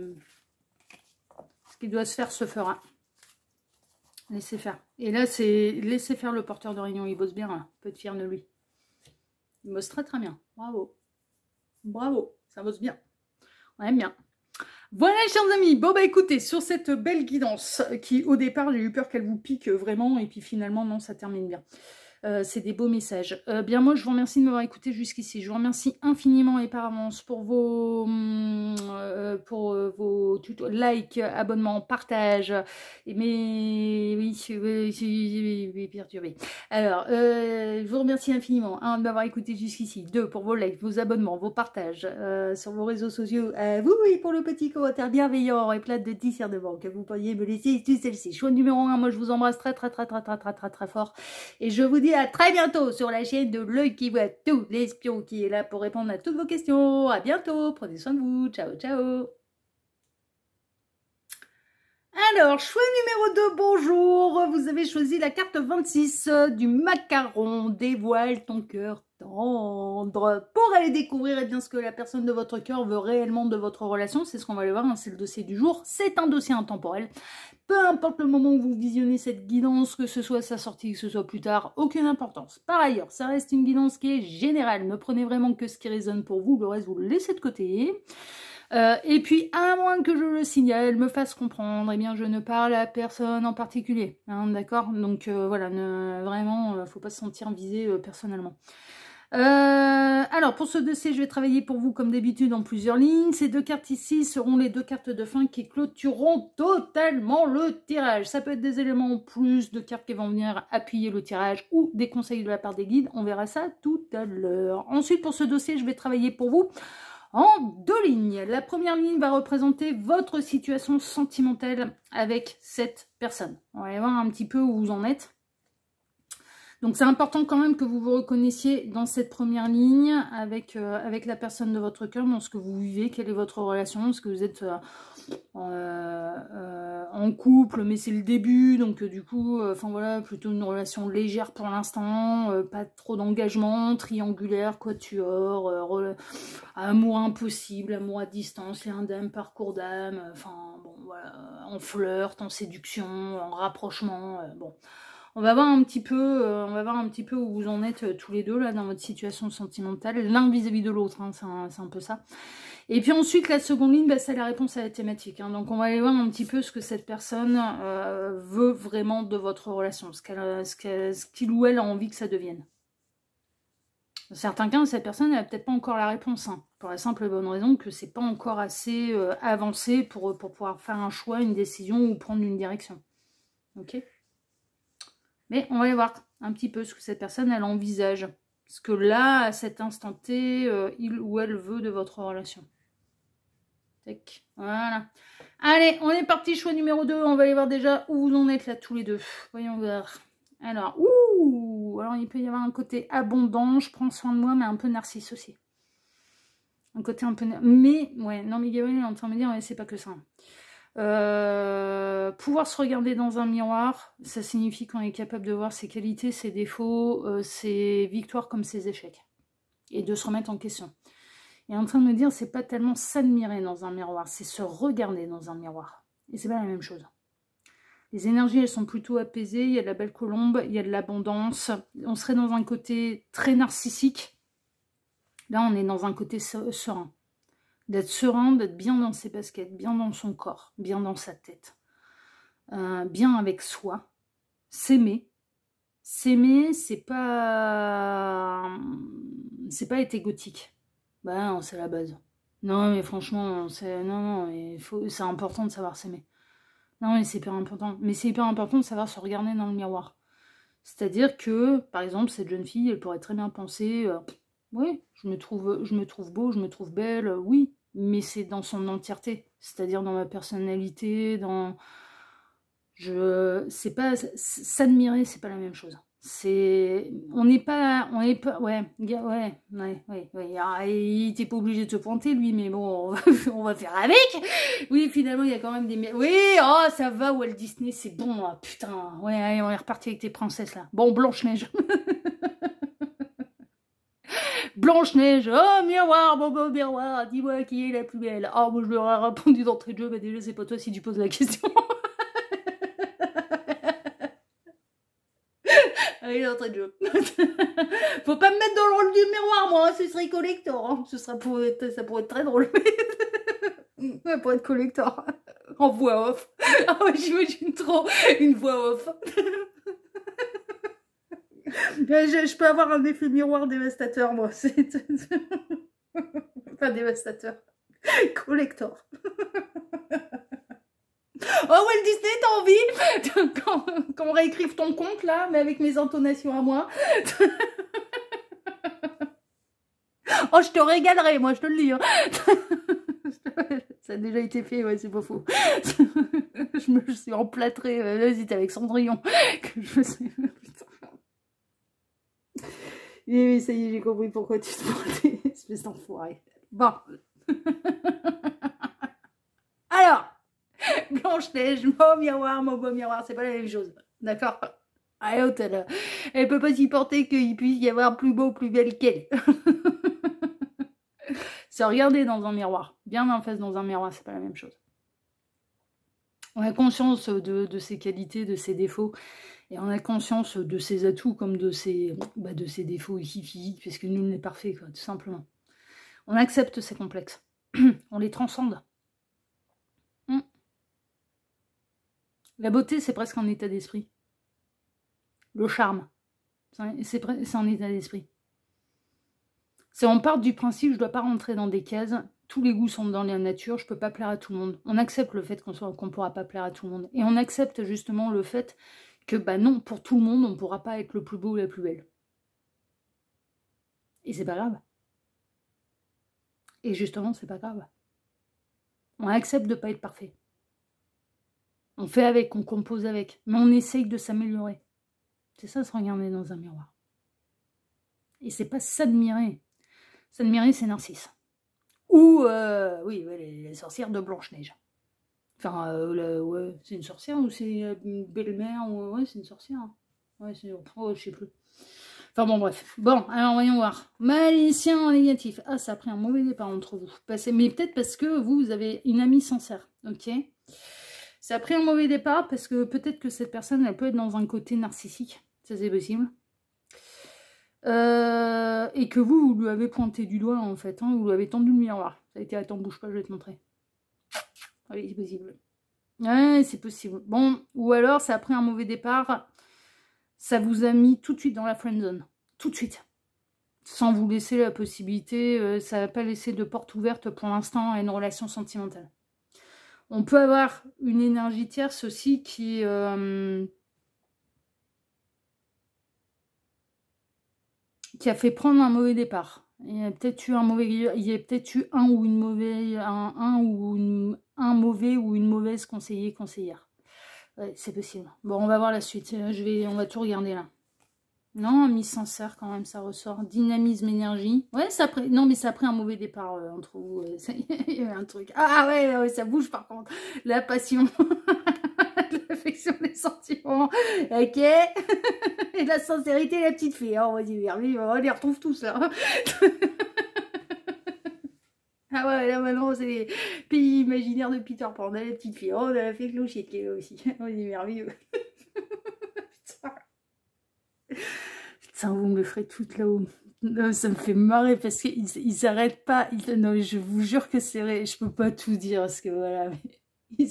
Ce qui doit se faire se fera. Laissez faire. Et là, c'est... Laissez faire le porteur de réunion. Il bosse bien, là. Peu de fier de lui. Il bosse très très bien. Bravo. Bravo. Ça bosse bien. On aime bien. Voilà, chers amis. Bon, bah écoutez, sur cette belle guidance qui, au départ, j'ai eu peur qu'elle vous pique vraiment. Et puis finalement, non, ça termine bien. C'est des beaux messages. Bien moi, je vous remercie de m'avoir écouté jusqu'ici. Je vous remercie infiniment et par avance pour vos likes, abonnements, partages. Mais oui, perturbé. Alors, je vous remercie infiniment de m'avoir écouté jusqu'ici. 2 pour vos likes, vos abonnements, vos partages sur vos réseaux sociaux. Vous, oui, pour le petit commentaire bienveillant et plein de discernement que vous pourriez me laisser tout celle-ci. Choix numéro 1, moi je vous embrasse très fort. Et je vous dis à très bientôt sur la chaîne de L'Œil qui voit tout, l'espion qui est là pour répondre à toutes vos questions. À bientôt, prenez soin de vous, ciao ciao. Alors, choix numéro 2, bonjour, vous avez choisi la carte 26 du macaron, dévoile ton cœur tendre, pour aller découvrir bien ce que la personne de votre cœur veut réellement de votre relation. C'est ce qu'on va aller voir, hein, c'est le dossier du jour, c'est un dossier intemporel. Peu importe le moment où vous visionnez cette guidance, que ce soit sa sortie, que ce soit plus tard, aucune importance. Par ailleurs, ça reste une guidance qui est générale. Ne prenez vraiment que ce qui résonne pour vous, le reste vous le laissez de côté. Et puis, à moins que je le signale, me fasse comprendre, eh bien, je ne parle à personne en particulier. Hein, d'accord? Donc, voilà, vraiment, faut pas se sentir visé personnellement. Alors, pour ce dossier, je vais travailler pour vous comme d'habitude en plusieurs lignes. Ces 2 cartes ici seront les 2 cartes de fin qui clôtureront totalement le tirage. Ça peut être des éléments en plus de cartes qui vont venir appuyer le tirage ou des conseils de la part des guides. On verra ça tout à l'heure. Ensuite, pour ce dossier, je vais travailler pour vous en 2 lignes. La première ligne va représenter votre situation sentimentale avec cette personne. On va aller voir un petit peu où vous en êtes. Donc c'est important quand même que vous vous reconnaissiez dans cette première ligne avec, avec la personne de votre cœur, dans ce que vous vivez, quelle est votre relation, est-ce que vous êtes en couple, mais c'est le début, donc du coup, enfin voilà, plutôt une relation légère pour l'instant, pas trop d'engagement, triangulaire, quatuor, amour impossible, amour à distance, lien d'âme, parcours d'âme, enfin bon voilà, en flirt, en séduction, en rapprochement, bon. On va voir un petit peu, où vous en êtes tous les deux là dans votre situation sentimentale, l'un vis-à-vis de l'autre, hein, c'est un peu ça. Et puis ensuite, la seconde ligne, bah, c'est la réponse à la thématique. Hein. Donc on va aller voir un petit peu ce que cette personne veut vraiment de votre relation, ce qu'il ou elle a envie que ça devienne. Dans certains cas, cette personne n'a peut-être pas encore la réponse, hein, pour la simple et bonne raison que c'est pas encore assez avancé pour pouvoir faire un choix, une décision ou prendre une direction. Ok ? Mais on va aller voir un petit peu ce que cette personne, elle envisage. Ce que là, à cet instant T, il ou elle veut de votre relation. Tac, voilà. Allez, on est parti, choix numéro 2. On va aller voir déjà où vous en êtes là, tous les deux. Voyons voir. Alors, alors il peut y avoir un côté abondant, je prends soin de moi, mais un peu narcisse aussi. Un côté un peu... Mais, ouais, non, mais Gabriel est en train de me dire, ouais, c'est pas que ça. Pouvoir se regarder dans un miroir, ça signifie qu'on est capable de voir ses qualités, ses défauts, ses victoires comme ses échecs. Et de se remettre en question. Il est en train de me dire, c'est pas tellement s'admirer dans un miroir, c'est se regarder dans un miroir. Et c'est pas la même chose. Les énergies, elles sont plutôt apaisées, il y a de la belle colombe, il y a de l'abondance. On serait dans un côté très narcissique. Là, on est dans un côté serein. D'être serein, d'être bien dans ses baskets, bien dans son corps, bien dans sa tête. Bien avec soi. S'aimer. S'aimer, c'est pas être égotique. Bah non, c'est la base. Non, mais franchement, c'est important de savoir s'aimer. Non, mais c'est hyper important. Mais c'est hyper important de savoir se regarder dans le miroir. C'est-à-dire que, par exemple, cette jeune fille, elle pourrait très bien penser, oui, je me trouve beau, je me trouve belle, oui, mais c'est dans son entièreté. C'est-à-dire dans ma personnalité, dans... S'admirer, c'est pas la même chose. On n'est pas, ouais, il était pas obligé de se pointer, lui, mais bon, on va faire avec. Oui, finalement, il y a quand même des... Oui, oh, ça va, Walt Disney, c'est bon, oh, putain. Ouais, allez, on est reparti avec tes princesses, là. Bon, Blanche-Neige. Blanche-Neige, oh, miroir, bon, bon, miroir, dis-moi qui est la plus belle. Oh, moi, je lui aurais répondu d'entrée de jeu, bah déjà, c'est pas toi si tu poses la question. Allez, d'entrée de jeu. Faut pas me mettre dans le rôle du miroir, moi, ce serait collector. Hein. Ça pourrait être très drôle. Ça pourrait être collector. En voix off. Ah ouais, j'imagine trop une voix off. Je peux avoir un effet miroir dévastateur, moi. Pas dévastateur. Collector. Oh, Walt Disney, t'as envie qu'on réécrive ton compte, là, mais avec mes intonations à moi. Oh, je te régalerai, moi, je te le dis. Hein. Ça a déjà été fait, ouais, c'est pas faux. Je me suis emplâtrée, vas-y, t'es avec Cendrillon. Que je me suis... Oui, ça y est, j'ai compris pourquoi tu te pointais, espèce d'enfoiré. Bon. Alors, Blanche-Neige, mon beau miroir, c'est pas la même chose. D'accord? Allez, hôtel. Elle peut pas s'y porter qu'il puisse y avoir plus beau, plus belle qu'elle. Se regarder dans un miroir, bien en face dans un miroir, c'est pas la même chose. On a conscience de ses qualités, de ses défauts, et on a conscience de ses atouts comme de ses défauts ici physiques, parce que nul n'est parfait, quoi, tout simplement. On accepte ces complexes, on les transcende. La beauté, c'est presque un état d'esprit. Le charme, c'est un état d'esprit. C'est on part du principe, je ne dois pas rentrer dans des cases, tous les goûts sont dans la nature, je ne peux pas plaire à tout le monde. On accepte le fait qu'on ne pourra pas plaire à tout le monde. Et on accepte justement le fait que, bah non, pour tout le monde, on ne pourra pas être le plus beau ou la plus belle. Et c'est pas grave. Et justement, c'est pas grave. On accepte de ne pas être parfait. On fait avec, on compose avec, mais on essaye de s'améliorer. C'est ça, se regarder dans un miroir. Et c'est pas s'admirer. S'admirer, c'est Narcisse. Ou, oui, ouais, les sorcières de Blanche-Neige. Enfin, ouais, c'est une sorcière ou c'est une belle-mère ouais, c'est une sorcière. Ouais, c'est... Oh, je sais plus. Enfin bon, bref. Bon, alors voyons voir. Malicien en négatif. Ah, ça a pris un mauvais départ entre vous. Mais peut-être parce que vous avez une amie sincère. Ok. Ça a pris un mauvais départ parce que peut-être que cette personne, elle peut être dans un côté narcissique. Ça, c'est possible. Et que vous lui avez pointé du doigt, en fait. Hein, vous lui avez tendu le miroir. Ça a été, attends, bouge pas, je vais te montrer. Oui, c'est possible. Ouais, c'est possible. Bon, ou alors, ça a pris un mauvais départ. Ça vous a mis tout de suite dans la friend zone. Tout de suite. Sans vous laisser la possibilité, ça n'a pas laissé de porte ouverte pour l'instant à une relation sentimentale. On peut avoir une énergie tierce aussi qui a fait prendre un mauvais départ. Il y a peut-être eu un mauvais, il y a peut-être eu un ou une mauvaise, un mauvais ou une mauvaise conseillère. Ouais, c'est possible. Bon, on va voir la suite. On va tout regarder là. Non, ami sincère quand même, ça ressort. Dynamisme, énergie. Ouais, non, mais ça a pris un mauvais départ entre vous. Il y avait un truc. Ah ouais, ouais, ça bouge par contre. La passion. L'affection, les sentiments. Ok. Et la sincérité, la petite fille. Oh, on va dire, on les retrouve tous là. Ah ouais, là maintenant, c'est les pays imaginaires de Peter Pan. On a la petite fille. Oh, on a la fée clochette qui est là aussi. Oh, c'est merveilleux. Putain, vous me le ferez toute là-haut. Ça me fait marrer parce qu'ils n'arrêtent pas. Non, je vous jure que c'est vrai. Je peux pas tout dire parce que voilà. Mais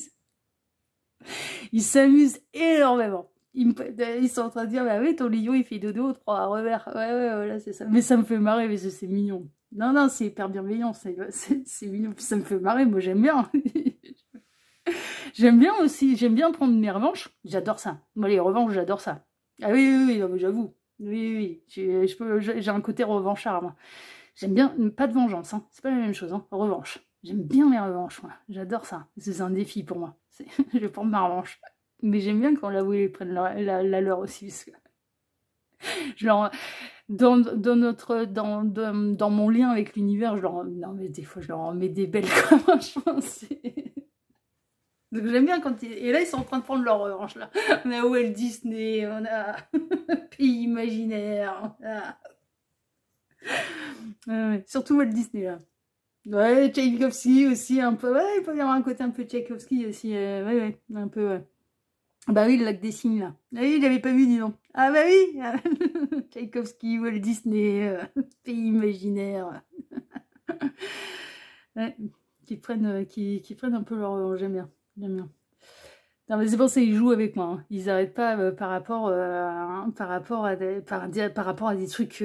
ils s'amusent énormément. Ils sont en train de dire, bah oui, ton lion, il fait dodo, 3 revers. Ouais, voilà, c'est ça. Mais ça me fait marrer parce que c'est mignon. Non, c'est hyper bienveillant. C'est mignon. Puis ça me fait marrer. Moi, j'aime bien. J'aime bien aussi. J'aime bien prendre mes revanches. J'adore ça. Moi, les revanches, j'adore ça. Ah oui, j'avoue. Oui, j'ai un côté revanchard, moi. J'aime bien, pas de vengeance, hein. C'est pas la même chose, hein. Revanche. J'aime bien les revanches, moi. J'adore ça. C'est un défi pour moi. Je vais prendre ma revanche. Mais j'aime bien quand ils prennent la leur aussi, parce que je leur, dans mon lien avec l'univers, non mais des fois je leur en mets des belles comme je pense. Donc j'aime bien quand et là ils sont en train de prendre leur revanche là. On a Walt Disney, on a Pays Imaginaire, ouais, surtout Walt Disney là. Ouais, Tchaïkovski aussi un peu, ouais, il peut y avoir un côté un peu Tchaïkovski aussi, ouais, un peu, ouais. Bah oui, le lac des signes là. Ah oui, je l'avais pas vu, dis donc. Ah bah oui, Tchaïkovski, Walt Disney, Pays Imaginaire. Ouais, qui prennent un peu leur revanche, j'aime bien. Non, mais c'est pour ça qu'ils jouent avec moi. Hein. Ils n'arrêtent pas par rapport à des trucs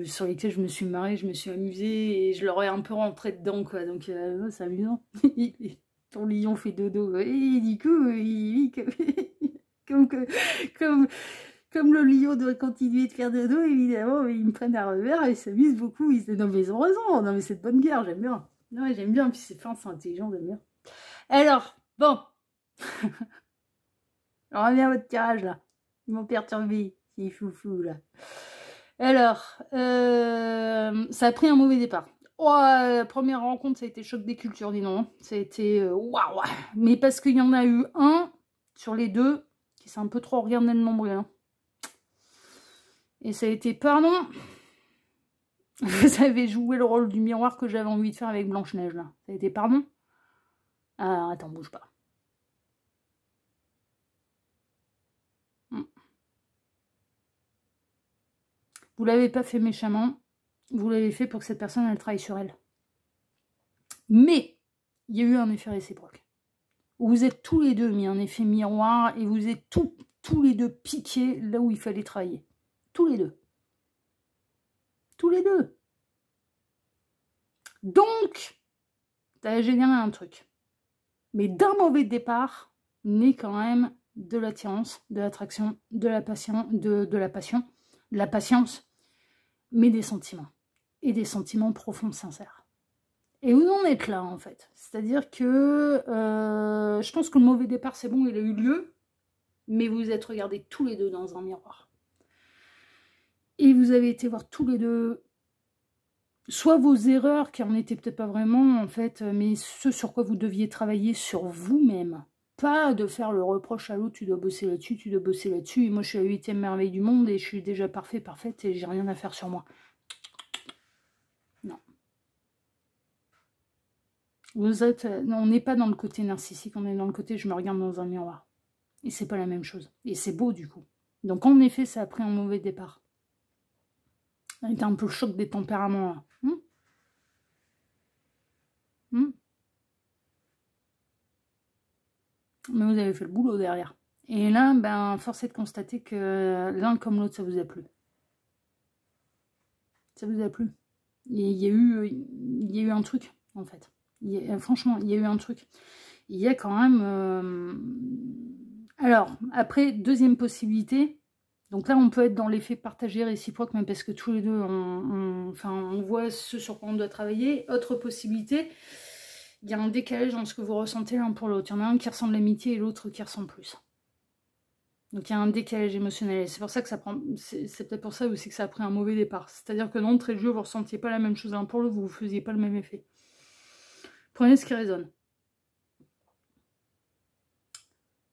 sur lesquels je me suis marrée, je me suis amusée et je leur ai un peu rentré dedans, quoi. Donc, c'est amusant. Ton lion fait dodo. Et du coup, comme le lion doit continuer de faire dodo, évidemment, ils me prennent à revers et ils s'amusent beaucoup. Ils disent, non, mais ils ont raison. Non, mais c'est de bonne guerre, j'aime bien. Non, ouais, j'aime bien. Puis c'est fin, c'est intelligent, j'aime bien. Alors, bon. On revient à votre tirage là. Ils m'ont perturbé, ces foufous là. Alors, ça a pris un mauvais départ. Oh, première rencontre, ça a été choc des cultures, dis non. Ça a été waouh. Mais parce qu'il y en a eu un sur les deux qui s'est un peu trop regardé le nombril. Hein. Et ça a été, pardon. Vous avez joué le rôle du miroir que j'avais envie de faire avec Blanche-Neige là. Ça a été, pardon. Ah, attends, bouge pas. Vous l'avez pas fait méchamment, vous l'avez fait pour que cette personne, elle travaille sur elle. Mais, il y a eu un effet réciproque. Vous êtes tous les deux mis un effet miroir et vous êtes tous les deux piqués là où il fallait travailler. Tous les deux. Tous les deux. Donc, ça a généré un truc. Mais d'un mauvais départ, naît quand même de l'attirance, de l'attraction, de la passion, de la patience, mais des sentiments. Et des sentiments profonds, sincères. Et vous en êtes là, en fait. C'est-à-dire que je pense que le mauvais départ, c'est bon, il a eu lieu, mais vous êtes regardés tous les deux dans un miroir. Et vous avez été voir tous les deux soit vos erreurs, qui en étaient peut-être pas vraiment, en fait, mais ce sur quoi vous deviez travailler sur vous-même. Pas de faire le reproche à l'autre, tu dois bosser là-dessus, tu dois bosser là-dessus, et moi je suis la 8e merveille du monde, et je suis déjà parfaite, et j'ai rien à faire sur moi. Non. Vous êtes, on n'est pas dans le côté narcissique, on est dans le côté je me regarde dans un miroir. Et c'est pas la même chose. Et c'est beau du coup. Donc en effet, ça a pris un mauvais départ. Ça a été un peu le choc des tempéraments là. Mais vous avez fait le boulot derrière. Et là, ben, force est de constater que l'un comme l'autre, ça vous a plu. Ça vous a plu. Il y a eu un truc, en fait. Franchement, il y a eu un truc. Il y a quand même... Alors, après, deuxième possibilité. Donc là, on peut être dans l'effet partagé réciproque, même parce que tous les deux, on voit ce sur quoi on doit travailler. Autre possibilité... Il y a un décalage dans ce que vous ressentez l'un pour l'autre. Il y en a un qui ressent l'amitié et l'autre qui ressent plus. Donc il y a un décalage émotionnel. C'est pour ça que ça prend. C'est peut-être pour ça aussi que ça a pris un mauvais départ. C'est-à-dire que d'entrée de jeu, vous ne ressentiez pas la même chose l'un pour l'autre, vous ne faisiez pas le même effet. Prenez ce qui résonne.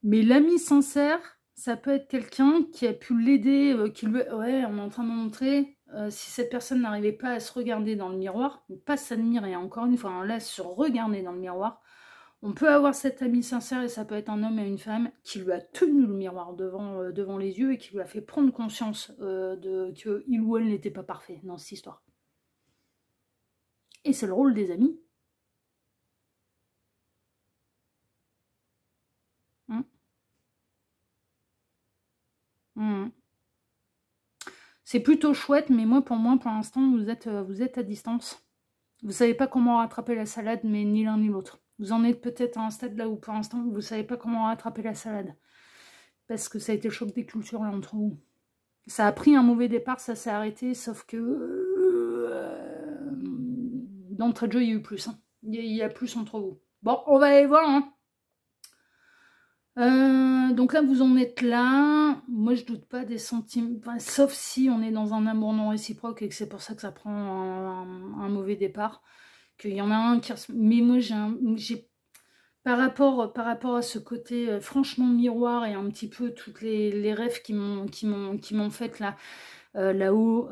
Mais l'ami sincère, ça peut être quelqu'un qui a pu l'aider, qui lui... Ouais, on est en train de montrer... si cette personne n'arrivait pas à se regarder dans le miroir, pas s'admirer, encore une fois, hein, là, se regarder dans le miroir, on peut avoir cet ami sincère, et ça peut être un homme et une femme, qui lui a tenu le miroir devant les yeux et qui lui a fait prendre conscience qu'il ou elle n'était pas parfait dans cette histoire. Et c'est le rôle des amis. C'est plutôt chouette, mais pour l'instant, vous êtes à distance. Vous savez pas comment rattraper la salade, mais ni l'un ni l'autre. Vous en êtes peut-être à un stade là où pour l'instant, vous savez pas comment rattraper la salade. Parce que ça a été le choc des cultures là entre vous. Ça a pris un mauvais départ, ça s'est arrêté, sauf que d'entrée de jeu, il y a eu plus. Hein. Il y a plus entre vous. Bon, on va aller voir, hein. Donc là, vous en êtes là. Moi, je doute pas des sentiments. Enfin, sauf si on est dans un amour non réciproque et que c'est pour ça que ça prend un mauvais départ. Qu'il y en a un qui... Mais moi, j'ai par rapport à ce côté franchement miroir et un petit peu toutes les rêves qui m'ont fait là, là-haut,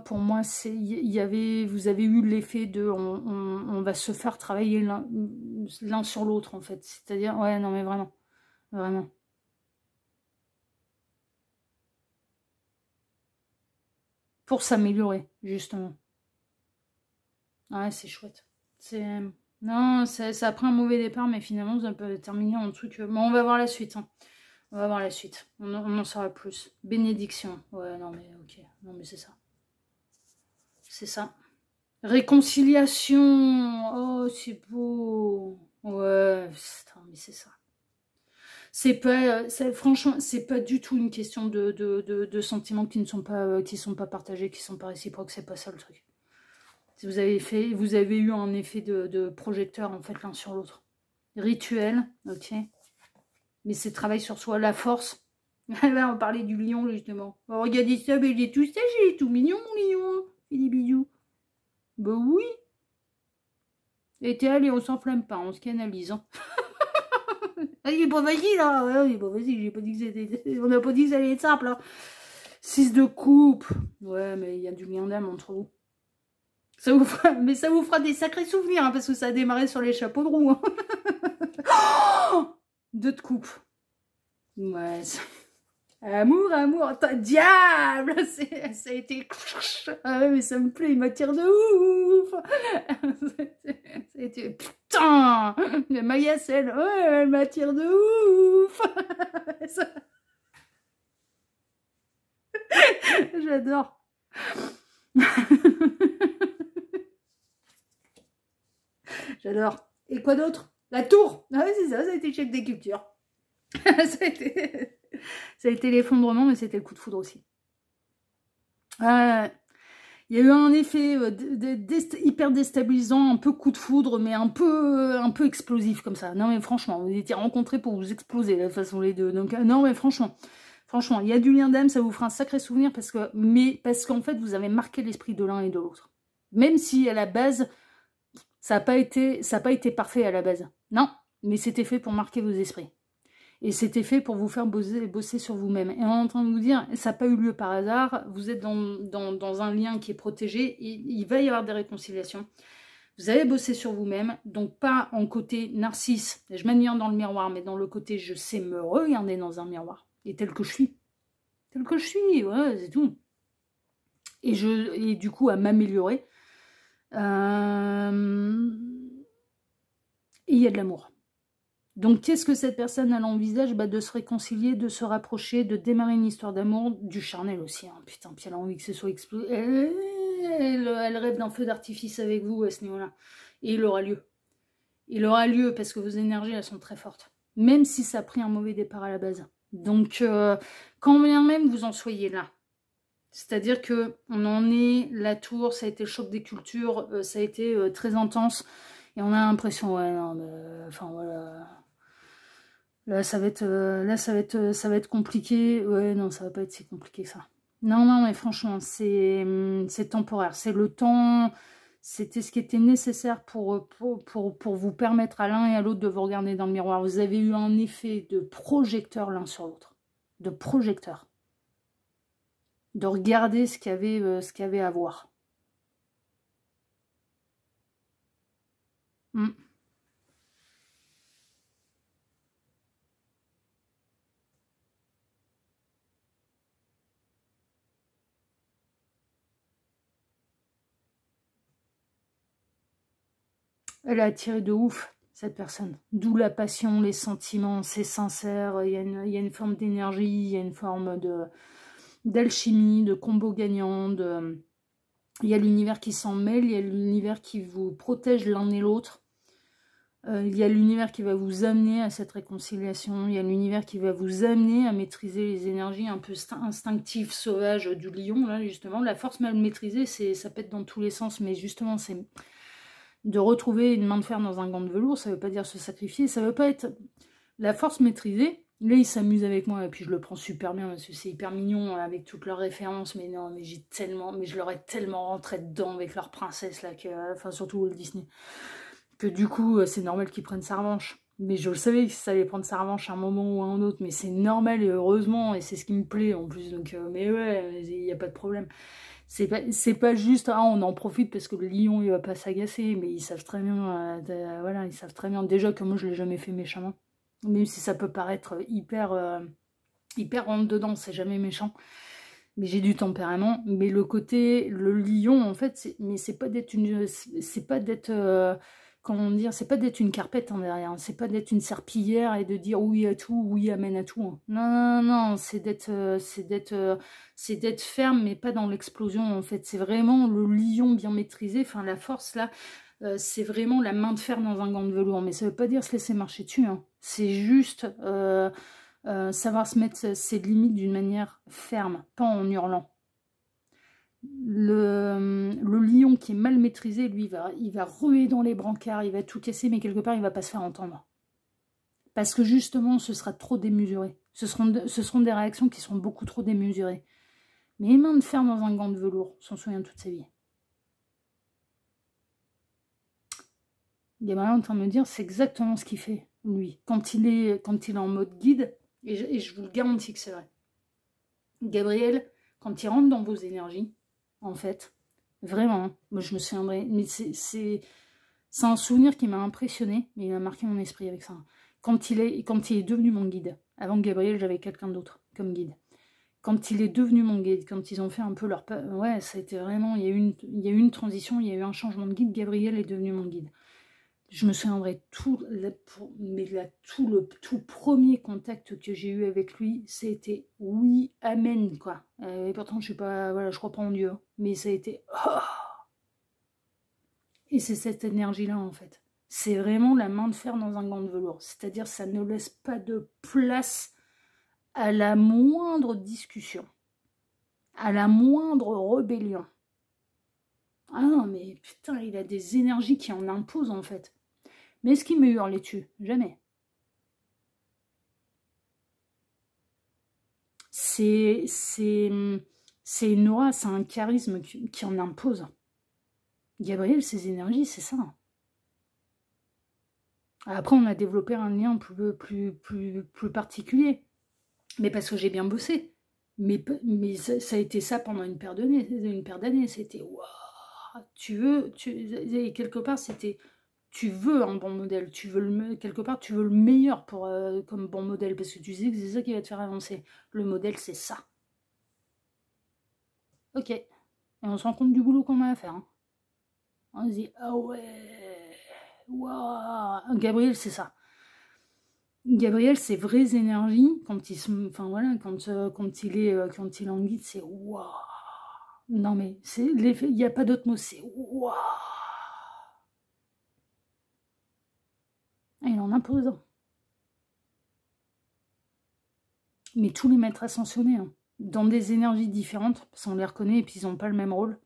pour moi, vous avez eu l'effet de on va se faire travailler l'un sur l'autre, en fait. C'est-à-dire, ouais, non, mais vraiment. Vraiment. Pour s'améliorer, justement. Ouais, c'est chouette. Non, ça a pris un mauvais départ, mais finalement, ça peut terminer en truc... Bon, on va voir la suite, hein. On va voir la suite. On en saura plus. Bénédiction. Ouais, non, mais ok. Non, mais c'est ça. C'est ça. Réconciliation. Oh, c'est beau. Ouais, putain, mais c'est ça. C'est pas... franchement, c'est pas du tout une question de sentiments qui ne sont pas partagés, qui sont pas réciproques. C'est pas ça le truc. Vous avez eu un effet de projecteur, en fait, l'un sur l'autre. Rituel, ok. Mais c'est travail sur soi, la force. Là, on parlait du lion, justement. Oh, regardez ça, mais il est tout sage, il est tout mignon, mon lion. Il fait des bisous. Bah oui. Et allez, on s'enflamme pas, on se canalise. Hein. Ah, il est pas facile, là. Ouais, il est pas facile, j'ai pas dit que c'était... On n'a pas dit que ça allait être simple, hein. 6 de coupe. Ouais, mais il y a du lien d'âme entre vous. Mais ça vous fera des sacrés souvenirs, hein, parce que ça a démarré sur les chapeaux de roue. Hein. Oh, 2 de coupe. Ouais. Amour, amour. Diable. Ça a été... Ah ouais, mais ça me plaît, il m'attire de ouf. Ça a été... Putain. Maya, elle m'attire de ouf. J'adore. J'adore. Et quoi d'autre? La tour. Ah oui, c'est ça, ça a été le chèque des cultures. ça a été l'effondrement, mais c'était le coup de foudre aussi. Il y a eu un effet hyper déstabilisant, un peu coup de foudre, mais un peu explosif comme ça. Non mais franchement, vous étiez rencontrés pour vous exploser, de toute façon les deux. Donc non mais franchement, Franchement, il y a du lien d'âme, ça vous fera un sacré souvenir parce qu'en fait, vous avez marqué l'esprit de l'un et de l'autre. Même si à la base, ça n'a pas été parfait à la base. Non, mais c'était fait pour marquer vos esprits. Et c'était fait pour vous faire bosser sur vous-même. Et on est en train de vous dire, ça n'a pas eu lieu par hasard, vous êtes dans un lien qui est protégé, il va y avoir des réconciliations. Vous avez bossé sur vous-même, donc pas en côté narcisse, je m'admire dans le miroir, mais dans le côté je sais me regarder dans un miroir, et tel que je suis. Tel que je suis, ouais, c'est tout. Et du coup, à m'améliorer. Et il y a de l'amour. Donc, qu'est-ce que cette personne a l'envisage? De se réconcilier, de se rapprocher, de démarrer une histoire d'amour, du charnel aussi. Hein. Putain, puis elle a envie que ce soit explosé. Elle rêve d'un feu d'artifice avec vous à ce niveau-là. Et il aura lieu. Il aura lieu parce que vos énergies, elles sont très fortes. Même si ça a pris un mauvais départ à la base. Donc, quand bien même vous en soyez là, c'est-à-dire qu'on en est, la tour, ça a été le choc des cultures, ça a été très intense. Et on a l'impression, ouais, non, mais, enfin voilà... Là, ça va être compliqué. Ouais, non, ça va pas être si compliqué que ça. Non, non, mais franchement, c'est temporaire. C'est le temps, c'était ce qui était nécessaire pour vous permettre à l'un et à l'autre de vous regarder dans le miroir. Vous avez eu un effet de projecteur l'un sur l'autre. De projecteur. De regarder ce qu'il y avait à voir. Elle a attiré de ouf, cette personne. D'où la passion, les sentiments, c'est sincère, il y a une forme d'énergie, il y a une forme d'alchimie, de combo gagnant, il y a l'univers qui s'en mêle, il y a l'univers qui vous protège l'un et l'autre, il y a l'univers qui va vous amener à cette réconciliation, il y a l'univers qui va vous amener à maîtriser les énergies un peu instinctives, sauvages du lion, là, justement. La force mal maîtrisée, ça pète dans tous les sens, mais justement, c'est... De retrouver une main de fer dans un gant de velours, ça veut pas dire se sacrifier, ça veut pas être la force maîtrisée. Là, ils s'amusent avec moi, et puis je le prends super bien, parce que c'est hyper mignon, avec toutes leurs références, mais non, mais je leur ai tellement rentré dedans avec leur princesse, là, enfin, surtout Walt Disney, que du coup, c'est normal qu'ils prennent sa revanche. Mais je le savais que ça allait prendre sa revanche à un moment ou à un autre, mais c'est normal, et heureusement, et c'est ce qui me plaît, en plus, donc, mais ouais, il n'y a pas de problème. C'est pas juste, ah, on en profite parce que le lion, il va pas s'agacer, mais ils savent très bien, voilà, ils savent très bien, déjà que moi, je l'ai jamais fait méchamment, même si ça peut paraître hyper rentre dedans, c'est jamais méchant, mais j'ai du tempérament, mais le lion, en fait, mais c'est pas d'être comment dire, c'est pas d'être une carpette en derrière, hein, c'est pas d'être une serpillière et de dire oui à tout, oui amène à tout. Hein. Non, non, non, c'est d'être ferme, mais pas dans l'explosion, en fait. C'est vraiment le lion bien maîtrisé, enfin la force là, c'est vraiment la main de fer dans un gant de velours, mais ça veut pas dire se laisser marcher dessus, hein. C'est juste savoir se mettre ses limites d'une manière ferme, pas en hurlant. Le lion qui est mal maîtrisé, lui, il va ruer dans les brancards, il va tout casser, mais quelque part, il va pas se faire entendre. Parce que justement, ce sera trop démesuré. Ce seront des réactions qui seront beaucoup trop démesurées. Mais les mains de fer dans un gant de velours, s'en souvient toute sa vie. Gabriel est en train de me dire, c'est exactement ce qu'il fait, lui. Quand il est en mode guide, et je vous le garantis que c'est vrai. Gabriel, quand il rentre dans vos énergies, en fait, vraiment, moi je me souviendrai, mais c'est un souvenir qui m'a impressionné, mais il a marqué mon esprit avec ça. Quand il est devenu mon guide, avant Gabriel, j'avais quelqu'un d'autre comme guide. Quand il est devenu mon guide, quand ils ont fait un peu leur... Ouais, ça a été vraiment... Il y a eu une transition, il y a eu un changement de guide, Gabriel est devenu mon guide. Je me souviendrai le tout premier contact que j'ai eu avec lui, c'était oui, amen, quoi. Et pourtant, je suis pas, voilà, je crois pas en Dieu, mais ça a été oh. Et c'est cette énergie-là, en fait. C'est vraiment la main de fer dans un gant de velours. C'est-à-dire, ça ne laisse pas de place à la moindre discussion, à la moindre rébellion. Ah non, mais putain, il a des énergies qui en imposent, en fait. Mais est-ce qu'il me hurlait dessus? Jamais. c'est une aura, c'est un charisme qui en impose. Gabriel, ses énergies, c'est ça. Après, on a développé un lien plus particulier. Mais parce que j'ai bien bossé. Mais ça a été ça pendant une paire d'années. C'était, waouh, et quelque part, c'était, tu veux un bon modèle. Quelque part, tu veux le meilleur comme bon modèle. Parce que tu sais que c'est ça qui va te faire avancer. Le modèle, c'est ça. Ok. Et on se rend compte du boulot qu'on a à faire. Hein. On se dit, ah ouais, waouh. Gabriel, c'est ça. Gabriel, ses vraies énergies, quand il se, enfin voilà, quand il est en guide, c'est waouh. Non mais c'est l'effet, il n'y a pas d'autre mot, c'est waouh. Il en impose. Mais tous les maîtres ascensionnés, hein, dans des énergies différentes, parce qu'on les reconnaît et puis ils n'ont pas le même rôle.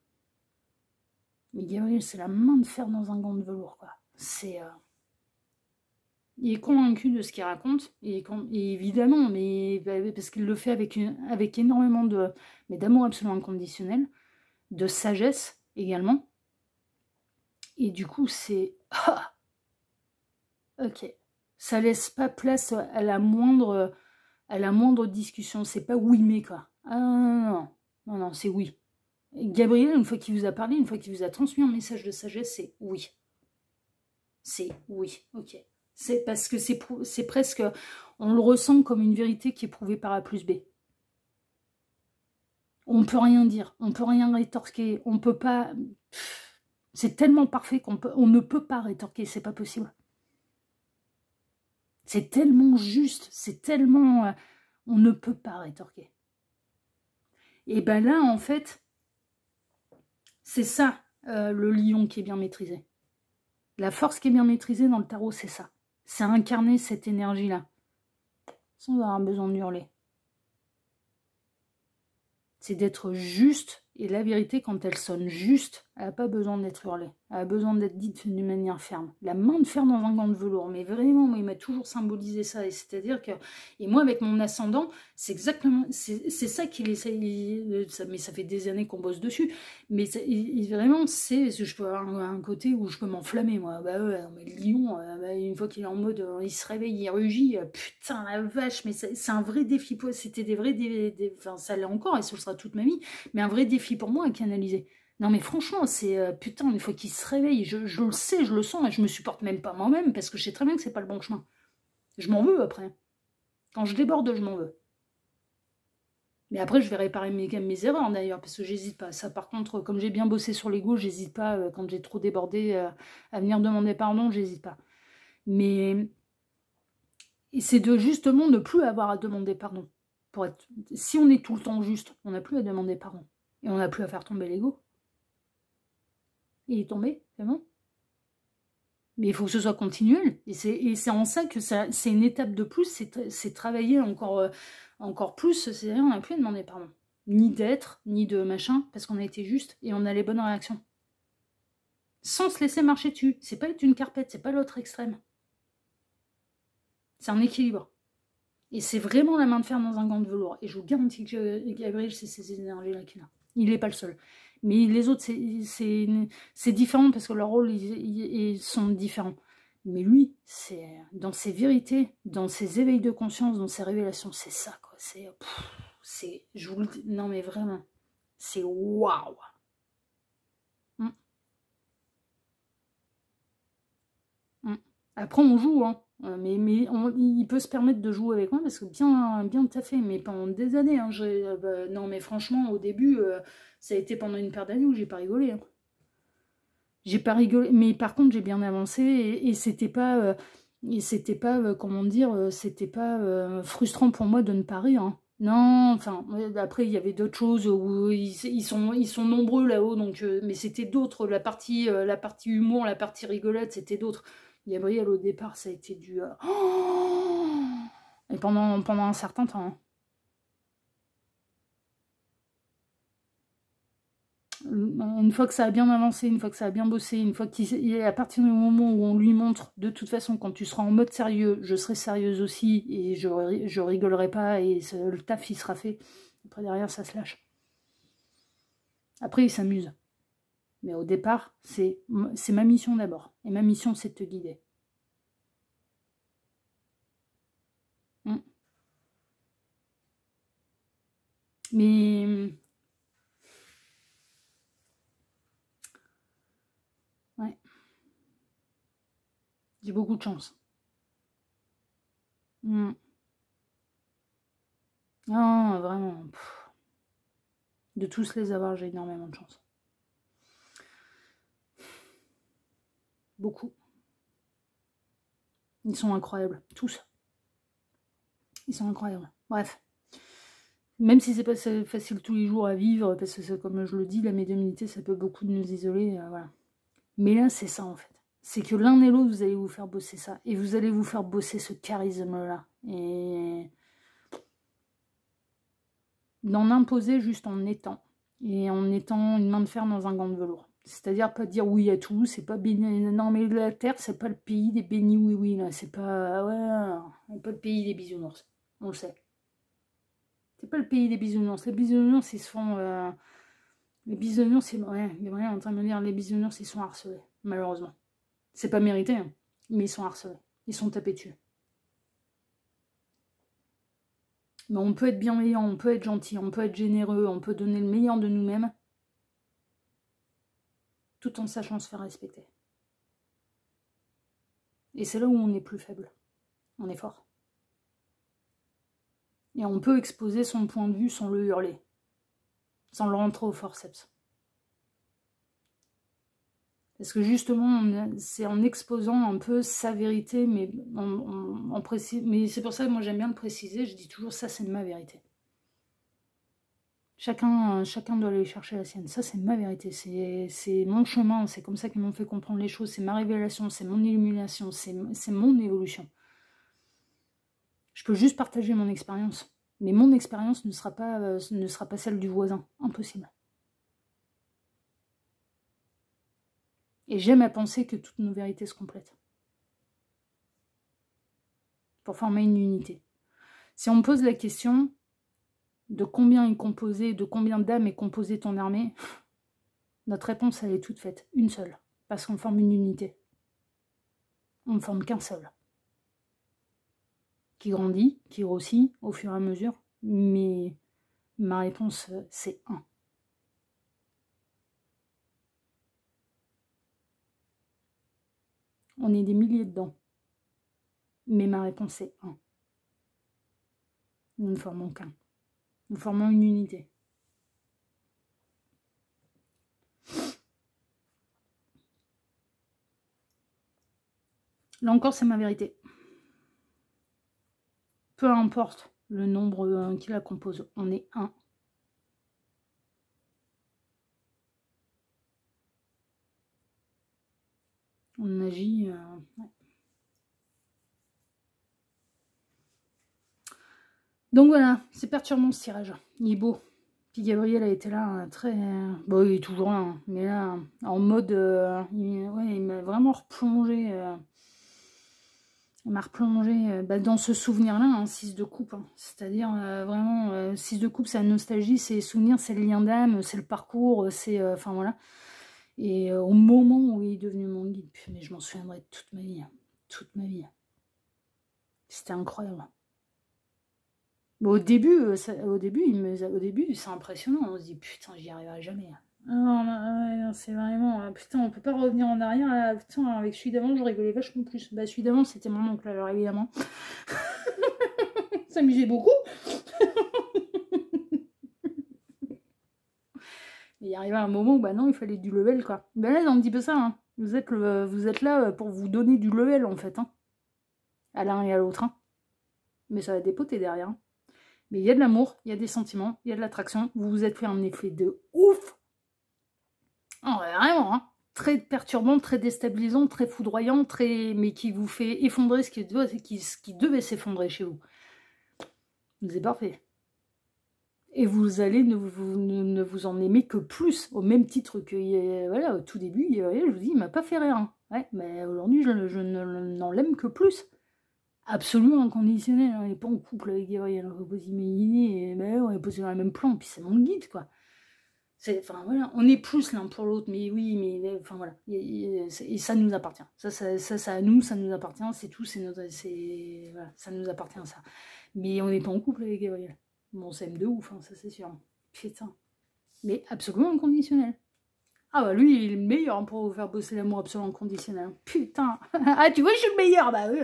Mais Gabriel, c'est la main de fer dans un gant de velours, quoi. C'est il est convaincu de ce qu'il raconte, et évidemment, mais parce qu'il le fait avec énormément d'amour absolument inconditionnel, de sagesse également. Et du coup, c'est... Ah, ok. Ça laisse pas place à la moindre discussion. C'est pas oui, mais quoi. Ah non, non, non, c'est oui. Et Gabriel, une fois qu'il vous a parlé, une fois qu'il vous a transmis un message de sagesse, c'est oui. C'est oui, ok. C'est parce que c'est presque... On le ressent comme une vérité qui est prouvée par A plus B. On peut rien dire, on peut rien rétorquer, on peut pas... C'est tellement parfait on ne peut pas rétorquer, c'est pas possible. C'est tellement juste, c'est tellement... on ne peut pas rétorquer. Et ben là, en fait, c'est ça, le lion qui est bien maîtrisé. La force qui est bien maîtrisée dans le tarot, c'est ça. C'est incarner cette énergie-là, sans avoir besoin de hurler. C'est d'être juste, et la vérité, quand elle sonne juste, elle n'a pas besoin d'être hurlée. Elle a besoin d'être dite d'une manière ferme. La main de fer dans un gant de velours, mais vraiment, moi, il m'a toujours symbolisé ça. Et c'est-à-dire que, et moi, avec mon ascendant, c'est exactement, c'est ça qu'il essaye, mais ça fait des années qu'on bosse dessus, mais vraiment, je peux avoir un côté où je peux m'enflammer, moi. Bah ouais, mais le lion, une fois qu'il est en mode, il se réveille, il rugit, putain, la vache, mais c'est un vrai défi. C'était des vrais enfin, ça l'est encore, et ce sera toute ma vie, mais un vrai défi pour moi à canaliser. Non mais franchement, c'est putain, une fois qu'il se réveille, je le sais, je le sens, et je me supporte même pas moi-même, parce que je sais très bien que c'est pas le bon chemin. Je m'en veux après. Quand je déborde, je m'en veux. Mais après, je vais réparer mes erreurs d'ailleurs, parce que j'hésite pas. Ça par contre, comme j'ai bien bossé sur l'ego, j'hésite pas, quand j'ai trop débordé, à venir demander pardon, j'hésite pas. Mais c'est de justement ne plus avoir à demander pardon. Si on est tout le temps juste, on n'a plus à demander pardon. Et on n'a plus à faire tomber l'ego. Il est tombé, c'est bon. Mais il faut que ce soit continuel. Et c'est en ça que c'est une étape de plus, c'est travailler encore plus. C'est-à-dire, on n'a plus à demander pardon. Ni d'être, ni de machin, parce qu'on a été juste et on a les bonnes réactions. Sans se laisser marcher dessus. C'est pas être une carpette, c'est pas l'autre extrême. C'est un équilibre. Et c'est vraiment la main de fer dans un gant de velours. Et je vous garantis que Gabriel, c'est ces énergies-là qu'il a. Il n'est pas le seul. Mais les autres, c'est différent parce que leurs rôles, ils sont différents. Mais lui, c'est dans ses vérités, dans ses éveils de conscience, dans ses révélations, c'est ça, quoi. Je vous le dis, non mais vraiment, c'est waouh. Après, on joue, hein. Mais il peut se permettre de jouer avec moi parce que bien taffé, mais pendant des années. Hein, non, mais franchement, au début, ça a été pendant une paire d'années où j'ai pas rigolé. Hein. J'ai pas rigolé, mais par contre, j'ai bien avancé et c'était pas, comment dire, c'était pas frustrant pour moi de ne pas rire. Hein. Non, enfin, après, il y avait d'autres choses où ils sont nombreux là-haut, donc, mais c'était d'autres. La partie humour, la partie rigolade, c'était d'autres. Gabriel, au départ, ça a été du... Oh, et pendant un certain temps. Hein. une fois que ça a bien avancé, une fois que ça a bien bossé, une fois qu'il est à partir du moment où on lui montre, de toute façon, quand tu seras en mode sérieux, je serai sérieuse aussi, et je rigolerai pas, et le taf, il sera fait. Après, derrière, ça se lâche. Après, il s'amuse. Mais au départ, c'est ma mission d'abord. Et ma mission, c'est de te guider. Mais... ouais. J'ai beaucoup de chance. Non, vraiment. De tous les avoir, j'ai énormément de chance. Beaucoup. Ils sont incroyables. Tous. Ils sont incroyables. Bref. Même si c'est pas facile tous les jours à vivre, parce que comme je le dis, la médiumnité, ça peut beaucoup nous isoler. Voilà. Mais là, c'est ça en fait. C'est que l'un et l'autre, vous allez vous faire bosser ça. Et vous allez vous faire bosser ce charisme-là. Et d'en imposer juste en étant. Et en étant une main de fer dans un gant de velours. C'est-à-dire pas dire oui à tout, c'est pas béni... Non mais la Terre, c'est pas le pays des bénis oui là. C'est pas... ouais, pas le pays des bisounours. On le sait. C'est pas le pays des bisounours. Les bisounours, ils se font... Les bisounours, ouais, il est vraiment en train de me dire, les bisounours, ils sont harcelés, malheureusement. C'est pas mérité, hein, mais ils sont harcelés. Ils sont tapés dessus. Mais on peut être bienveillant, on peut être gentil, on peut être généreux, on peut donner le meilleur de nous-mêmes, tout en sachant se faire respecter. Et c'est là où on est plus faible. On est fort. Et on peut exposer son point de vue sans le hurler. Sans le rentrer au forceps. Parce que justement, c'est en exposant un peu sa vérité, mais mais c'est pour ça que moi j'aime bien le préciser, je dis toujours ça c'est ma vérité. Chacun doit aller chercher la sienne, ça c'est ma vérité, c'est mon chemin, c'est comme ça qu'ils m'ont fait comprendre les choses, c'est ma révélation, c'est mon illumination, c'est mon évolution. Je peux juste partager mon expérience, mais mon expérience ne sera pas celle du voisin, impossible. Et j'aime à penser que toutes nos vérités se complètent. Pour former une unité. Si on me pose la question de combien est composé, de combien d'âmes est composée ton armée, notre réponse elle est toute faite, une seule. Parce qu'on forme une unité. On ne forme qu'un seul. Qui grandit, qui grossit au fur et à mesure. Mais ma réponse c'est un. On est des milliers dedans. Mais ma réponse est 1. Nous ne formons qu'un. Nous formons une unité. Là encore, c'est ma vérité. Peu importe le nombre qui la compose, on est 1. On agit... ouais. Donc voilà, c'est perturbant ce tirage. Il est beau. Puis Gabriel a été là très... bon, il est toujours là, hein, mais là, en mode... il m'a vraiment replongé... il m'a replongé dans ce souvenir-là, 6 de coupe. Hein. C'est-à-dire, vraiment, 6 de coupe, c'est la nostalgie, c'est les souvenirs, c'est le lien d'âme, c'est le parcours, c'est... Enfin, voilà. Et au moment où il est devenu mon guide, mais je m'en souviendrai toute ma vie. Hein, toute ma vie. C'était incroyable. Bon, au début, c'est impressionnant. On se dit, putain, j'y arriverai jamais. Non, c'est vraiment... putain, on peut pas revenir en arrière. Putain, avec celui d'avant, je rigolais vachement plus. Bah, celui d'avant, c'était mon oncle, alors évidemment. Ça m'amusait beaucoup. Mais il arrivait un moment où, bah non, il fallait du level, quoi. Ben là, c'est un petit peu ça, hein. Vous êtes là pour vous donner du level, en fait, hein. À l'un et à l'autre, hein. Mais ça va dépoter derrière, hein. Mais il y a de l'amour, il y a des sentiments, il y a de l'attraction. Vous vous êtes fait un effet de ouf. Oh, vraiment, hein. Très perturbant, très déstabilisant, très foudroyant, mais qui vous fait effondrer ce qui devait s'effondrer chez vous. C'est parfait. Et vous allez ne vous en aimer que plus, au même titre que, voilà, au tout début, je vous dis, il m'a pas fait rire. Ouais, mais aujourd'hui, je n'en l'aime que plus. Absolument inconditionnel, on n'est pas en couple avec Gabriel, on va s'imaginer, on est posé dans le même plan, puis c'est mon guide, quoi. Enfin, voilà, on est plus l'un pour l'autre, mais oui, mais, enfin, voilà, et ça nous appartient. Ça à nous, ça nous appartient, c'est tout, voilà, ça nous appartient, ça. Mais on n'est pas en couple avec Gabriel. Bon, on s'aime de ouf, hein, ça c'est sûr. Putain. Mais absolument inconditionnel. Ah bah lui, il est le meilleur pour vous faire bosser l'amour absolument inconditionnel. Putain. Ah, tu vois, je suis le meilleur. Bah oui,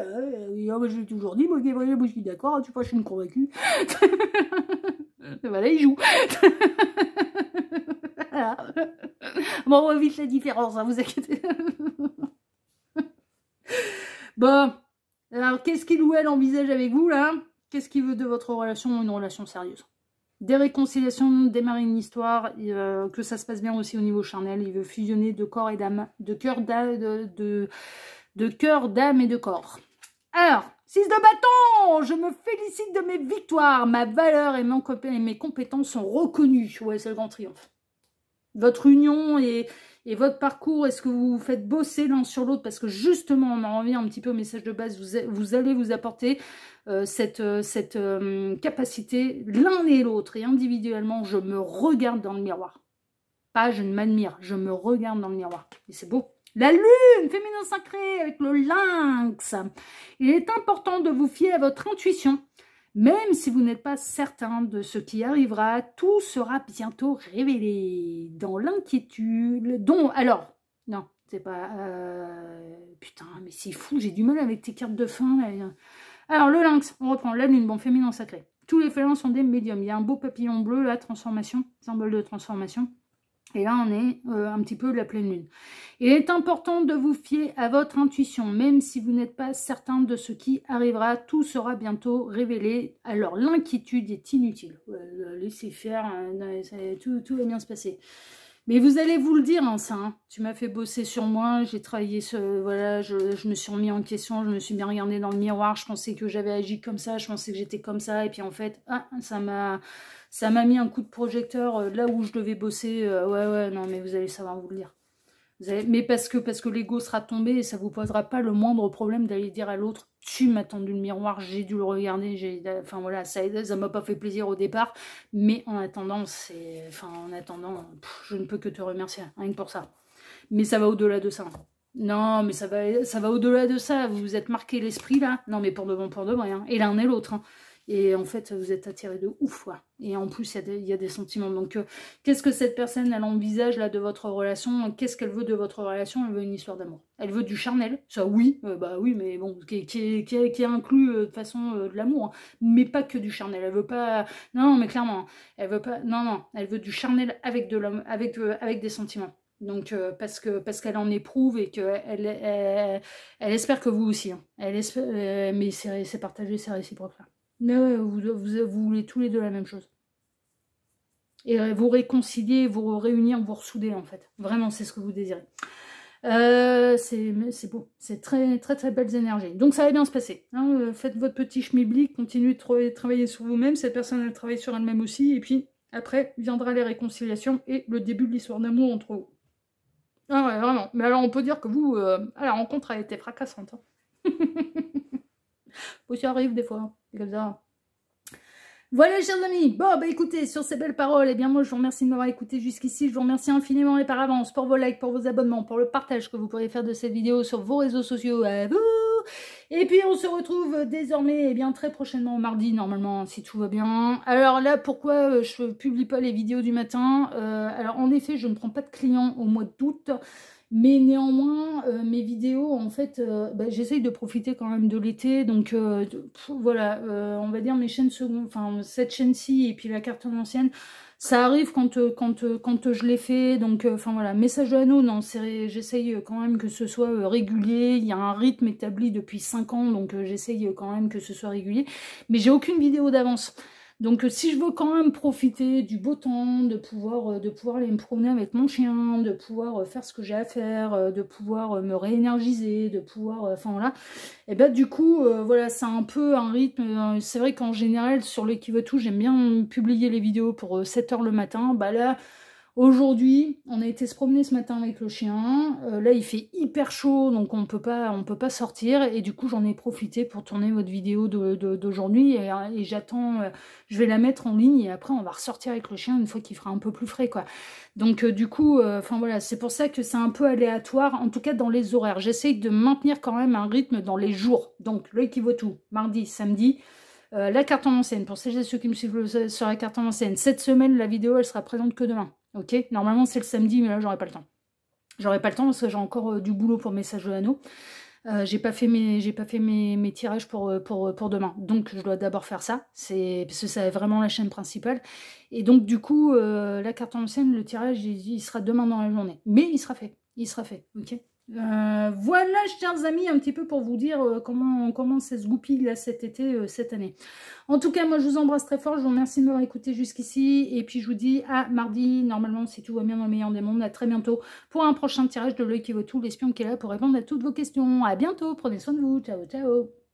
je l'ai toujours dit, moi, Gabriel, moi, je suis d'accord, tu vois, je suis une convaincue. Voilà, il joue. Voilà. Bon, on voit vite la différence, hein, vous inquiétez. Bon, alors, qu'est-ce qu'il ou elle envisage avec vous, là? Qu'est-ce qu'il veut de votre relation, une relation sérieuse? Des réconciliations, démarrer une histoire, que ça se passe bien aussi au niveau charnel. Il veut fusionner de corps et d'âme, de cœur, d'âme et de corps. Alors, 6 de bâton, je me félicite de mes victoires. Ma valeur et mes compétences sont reconnues. Ouais, c'est le grand triomphe. Votre union et votre parcours, est-ce que vous vous faites bosser l'un sur l'autre? Parce que justement, on en revient un petit peu au message de base, vous allez vous apporter cette capacité l'un et l'autre. Et individuellement, je me regarde dans le miroir. Pas je ne m'admire, je me regarde dans le miroir. Et c'est beau. La lune, féminin sacré, avec le lynx. Il est important de vous fier à votre intuition. Même si vous n'êtes pas certain de ce qui arrivera, tout sera bientôt révélé. Dans l'inquiétude, alors, non, c'est pas... putain, mais c'est fou, j'ai du mal avec tes cartes de fin. Là. Alors, le lynx, on reprend la lune, bon, féminin sacré. Tous les félins sont des médiums. Il y a un beau papillon bleu, la transformation, symbole de transformation. Et là, on est un petit peu de la pleine lune. Il est important de vous fier à votre intuition, même si vous n'êtes pas certain de ce qui arrivera, tout sera bientôt révélé. Alors, l'inquiétude est inutile. Laissez faire, tout va bien se passer. Mais vous allez vous le dire, hein, ça. Hein. Tu m'as fait bosser sur moi, j'ai travaillé, voilà, je me suis remis en question, je me suis bien regardée dans le miroir, je pensais que j'avais agi comme ça, je pensais que j'étais comme ça, et puis en fait, ça m'a mis un coup de projecteur là où je devais bosser. Ouais, non, mais vous allez savoir vous le dire. Mais parce que l'ego sera tombé et ça vous posera pas le moindre problème d'aller dire à l'autre tu m'as tendu le miroir, j'ai dû le regarder, enfin voilà, ça m'a pas fait plaisir au départ, mais en attendant, je ne peux que te remercier, rien que pour ça. Mais ça va au-delà de ça. Non, mais ça va au-delà de ça. Vous vous êtes marqué l'esprit là. Non, mais pour de vrai. Hein. Et l'un et l'autre. Hein. Et en fait, vous êtes attirés de ouf, quoi. Et en plus, il y a des sentiments. Donc, qu'est-ce que cette personne, elle envisage, là, de votre relation? Qu'est-ce qu'elle veut de votre relation? Elle veut une histoire d'amour. Elle veut du charnel. Ça, oui. Bah oui, mais bon, qui inclut, de façon, de l'amour. Hein. Mais pas que du charnel. Elle veut pas... Non, mais clairement. Hein. Elle veut pas... Non. Elle veut du charnel avec de l'homme, avec des sentiments. Donc, parce qu'elle en éprouve et qu'elle elle espère que vous aussi. Hein. Elle espère, mais c'est partagé, c'est réciproque, là. Mais vous voulez tous les deux la même chose. Et vous réconcilier, vous réunir, vous ressouder en fait. Vraiment, c'est ce que vous désirez. C'est beau. C'est très, très, très belles énergies. Donc ça va bien se passer. Hein, faites votre petit schmibli, continuez de travailler sur vous-même. Cette personne, elle travaille sur elle-même aussi. Et puis, après, viendra les réconciliations et le début de l'histoire d'amour entre vous. Ah ouais, vraiment. Mais alors, on peut dire que vous, la rencontre a été fracassante. Hein. Ça arrive des fois. C'est comme ça. Voilà, chers amis. Bon, bah écoutez, sur ces belles paroles, eh bien moi, je vous remercie de m'avoir écouté jusqu'ici. Je vous remercie infiniment et par avance pour vos likes, pour vos abonnements, pour le partage que vous pourrez faire de cette vidéo sur vos réseaux sociaux. À vous. Et puis, on se retrouve désormais, eh bien, très prochainement, mardi, normalement, si tout va bien. Alors là, pourquoi je ne publie pas les vidéos du matin? Alors, en effet, je ne prends pas de clients au mois d'août. Mais néanmoins, mes vidéos, en fait, j'essaye de profiter quand même de l'été. Donc, voilà, on va dire mes chaînes secondes, enfin, cette chaîne-ci et puis la carte ancienne, ça arrive quand je l'ai fait. Donc, enfin, voilà, message de anneau, non, j'essaye quand même que ce soit régulier. Il y a un rythme établi depuis 5 ans, donc j'essaye quand même que ce soit régulier. Mais j'ai aucune vidéo d'avance. Donc si je veux quand même profiter du beau temps, de pouvoir aller me promener avec mon chien, de pouvoir faire ce que j'ai à faire, de pouvoir me réénergiser, de pouvoir, enfin voilà, et ben du coup, voilà, c'est un peu un rythme, c'est vrai qu'en général, sur le qui veut tout, j'aime bien publier les vidéos pour 7 h le matin, bah là, aujourd'hui, on a été se promener ce matin avec le chien. Là, il fait hyper chaud, donc on peut pas sortir. Et du coup, j'en ai profité pour tourner votre vidéo d'aujourd'hui. Et j'attends, je vais la mettre en ligne et après, on va ressortir avec le chien une fois qu'il fera un peu plus frais, quoi. Donc, du coup, enfin voilà, c'est pour ça que c'est un peu aléatoire, en tout cas dans les horaires. J'essaye de maintenir quand même un rythme dans les jours. Donc, l'œil qui vaut tout, mardi, samedi. La carte en scène, pour celles et ceux qui me suivent sur la carte en scène, cette semaine, la vidéo, elle sera présente que demain. Ok, normalement c'est le samedi, mais là j'aurai pas le temps. J'aurai pas le temps parce que j'ai encore du boulot pour message de l'anneau. J'ai pas fait mes tirages pour demain. Donc je dois d'abord faire ça. Parce que c'est vraiment la chaîne principale. Et donc du coup, la carte en scène, le tirage, il sera demain dans la journée. Mais il sera fait. Il sera fait. Ok. Voilà, chers amis, un petit peu pour vous dire comment ça se goupille là cet été, cette année. En tout cas, moi, je vous embrasse très fort. Je vous remercie de m'avoir écouté jusqu'ici. Et puis, je vous dis à mardi, normalement, si tout va bien dans le meilleur des mondes. À très bientôt pour un prochain tirage de l'œil qui vaut tout, l'espion qui est là pour répondre à toutes vos questions. À bientôt. Prenez soin de vous. Ciao, ciao.